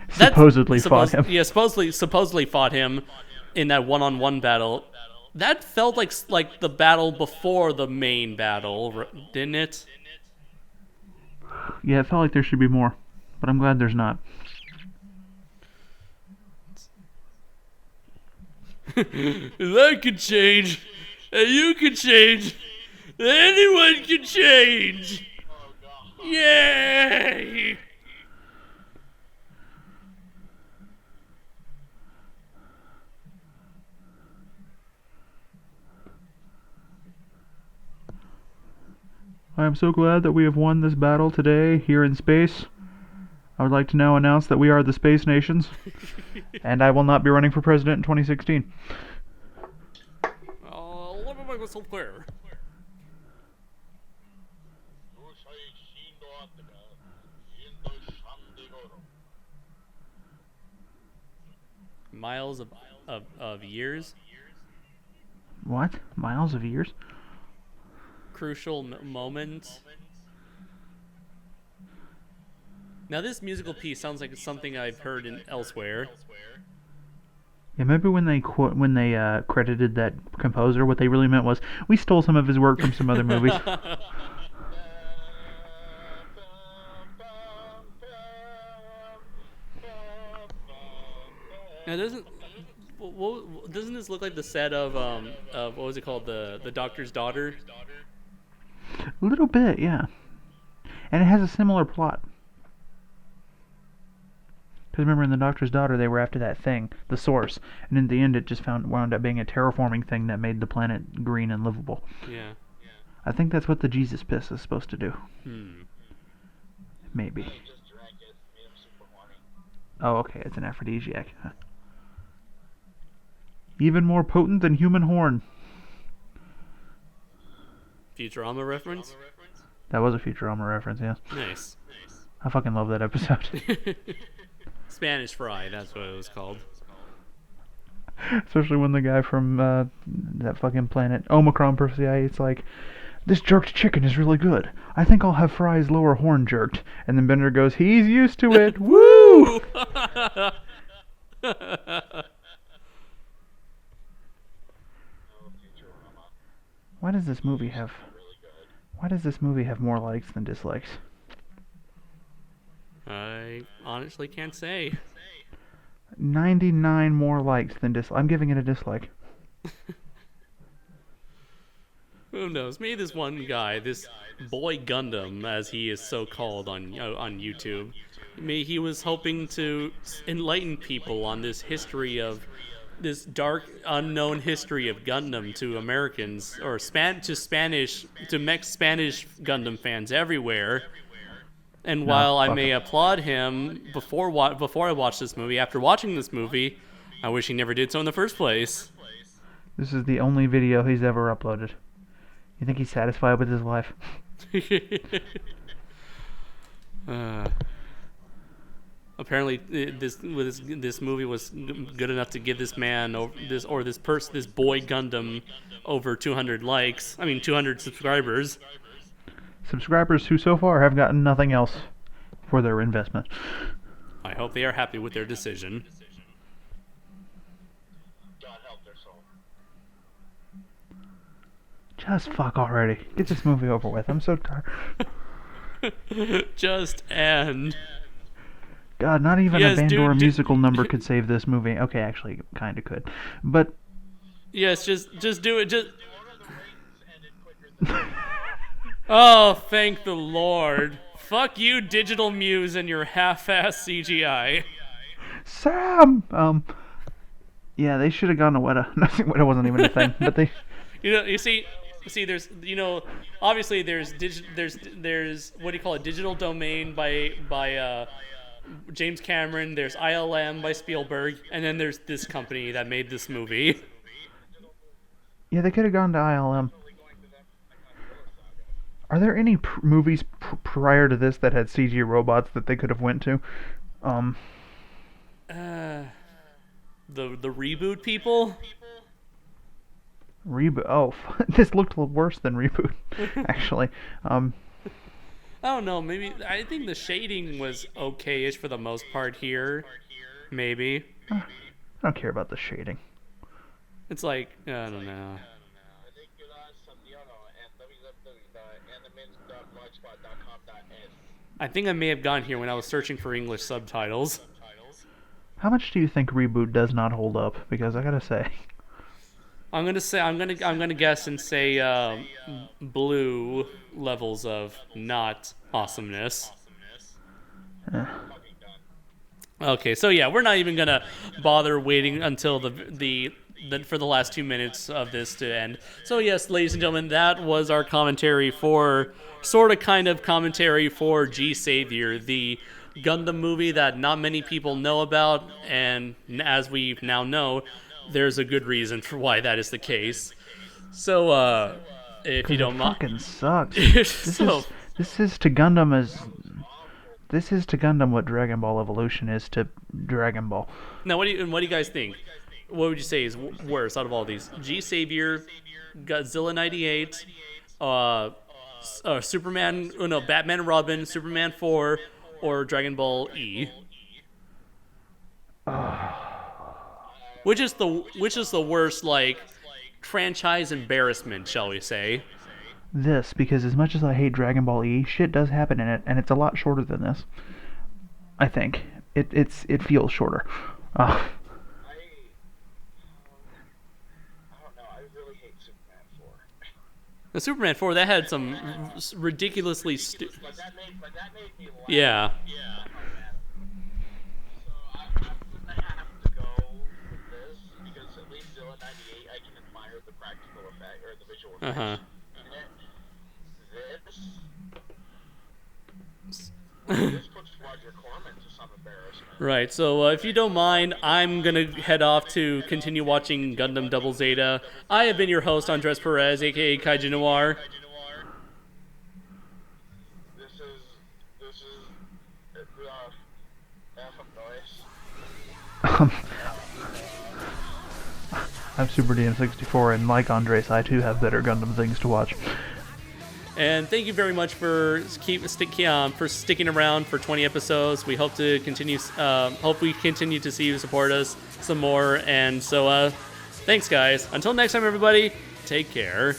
Supposedly fought him. Yeah, supposedly fought him in that one-on-one battle. That felt like the battle before the main battle, didn't it? Yeah, it felt like there should be more, but I'm glad there's not. That could change, and you could change, anyone can change. Yay! I am so glad that we have won this battle today here in space. I would like to now announce that we are the Space Nations, and I will not be running for president in 2016. Let me make myself clear. Miles of years? What? Miles of years? Crucial moment. Now this musical piece sounds like something I've heard elsewhere. Yeah, maybe when they credited that composer, what they really meant was we stole some of his work from some other movies. Now doesn't this look like the set of what was it called, the Doctor's Daughter? A little bit, yeah. And it has a similar plot. Because remember, in The Doctor's Daughter, they were after that thing, the source, and in the end, it just wound up being a terraforming thing that made the planet green and livable. Yeah. I think that's what the Jesus piss is supposed to do. Maybe. Oh, okay, it's an aphrodisiac. Huh. Even more potent than human horn. Futurama reference? That was a Futurama reference, yeah. Nice. I fucking love that episode. Spanish Fry, that's what it was called. Especially when the guy from that fucking planet Omicron Persei, it's like, this jerked chicken is really good. I think I'll have Fry's lower horn jerked. And then Bender goes, he's used to it. Woo! Why does this movie have more likes than dislikes? I honestly can't say. 99 more likes than dislikes. I'm giving it a dislike. Who knows? Maybe this one guy, this boy Gundam, as he is so called on YouTube, maybe he was hoping to enlighten people on this history of this dark, unknown history of Gundam to Americans or Spanish Gundam fans everywhere. And while I may applaud him before I watched this movie, after watching this movie, I wish he never did so in the first place. This is the only video he's ever uploaded. You think he's satisfied with his life? Apparently, this movie was good enough to give this man this boy Gundam over 200 likes. I mean, 200 subscribers. Subscribers who so far have gotten nothing else for their investment. I hope they are happy with their decision. God help their soul. Just fuck already. Get this movie over with. I'm so tired. Just end. God, not even Yes, a band or a dude, musical number could save this movie. Okay, actually, kind of could. But... Yes, just do it. Just... Oh, thank the Lord. Fuck you, Digital Muse, and your half-ass CGI. Sam! Yeah, they should have gone to Weta. No, Weta wasn't even a thing, but they... You see, there's, obviously there's what do you call it, Digital Domain by James Cameron, there's ILM by Spielberg, and then there's this company that made this movie. Yeah, they could have gone to ILM. Are there any movies prior to this that had CG robots that they could have went to? The Reboot people? Reboot. Oh, this looked worse than Reboot, actually. I don't know. Maybe I think the shading was okay-ish for the most part here. Maybe. I don't care about the shading. It's like, I don't know. I think I may have gone here when I was searching for English subtitles. How much do you think Reboot does not hold up? Because I gotta say, I'm gonna guess and say blue levels of not awesomeness. Okay, so yeah, we're not even gonna bother waiting until the for the last 2 minutes of this to end. So yes, ladies and gentlemen, that was our commentary for commentary for G-Saviour, the Gundam movie that not many people know about, and as we now know, there's a good reason for why that is the case. So, if you don't mind, fucking sucks. So, This is to Gundam what Dragon Ball Evolution is to Dragon Ball. now what do you guys think? What would you say is worse out of all these? G-Saviour, Godzilla 98, Superman, Batman and Robin, Superman 4, or Dragon Ball E? Which is the worst, like, franchise embarrassment, shall we say? This, because as much as I hate Dragon Ball E, shit does happen in it, and it's a lot shorter than this. I think it feels shorter. The Superman 4, that had some ridiculously stupid... Yeah. Uh-huh. Right, so if you don't mind, I'm going to head off to continue watching Gundam Double Zeta. I have been your host, Andres Perez, a.k.a. KaijuNoir. I'm Super DM64, and like Andres, I too have better Gundam things to watch. And thank you very much for sticking around for 20 episodes. We hope to continue. Hope we continue to see you support us some more. And so, thanks, guys. Until next time, everybody. Take care.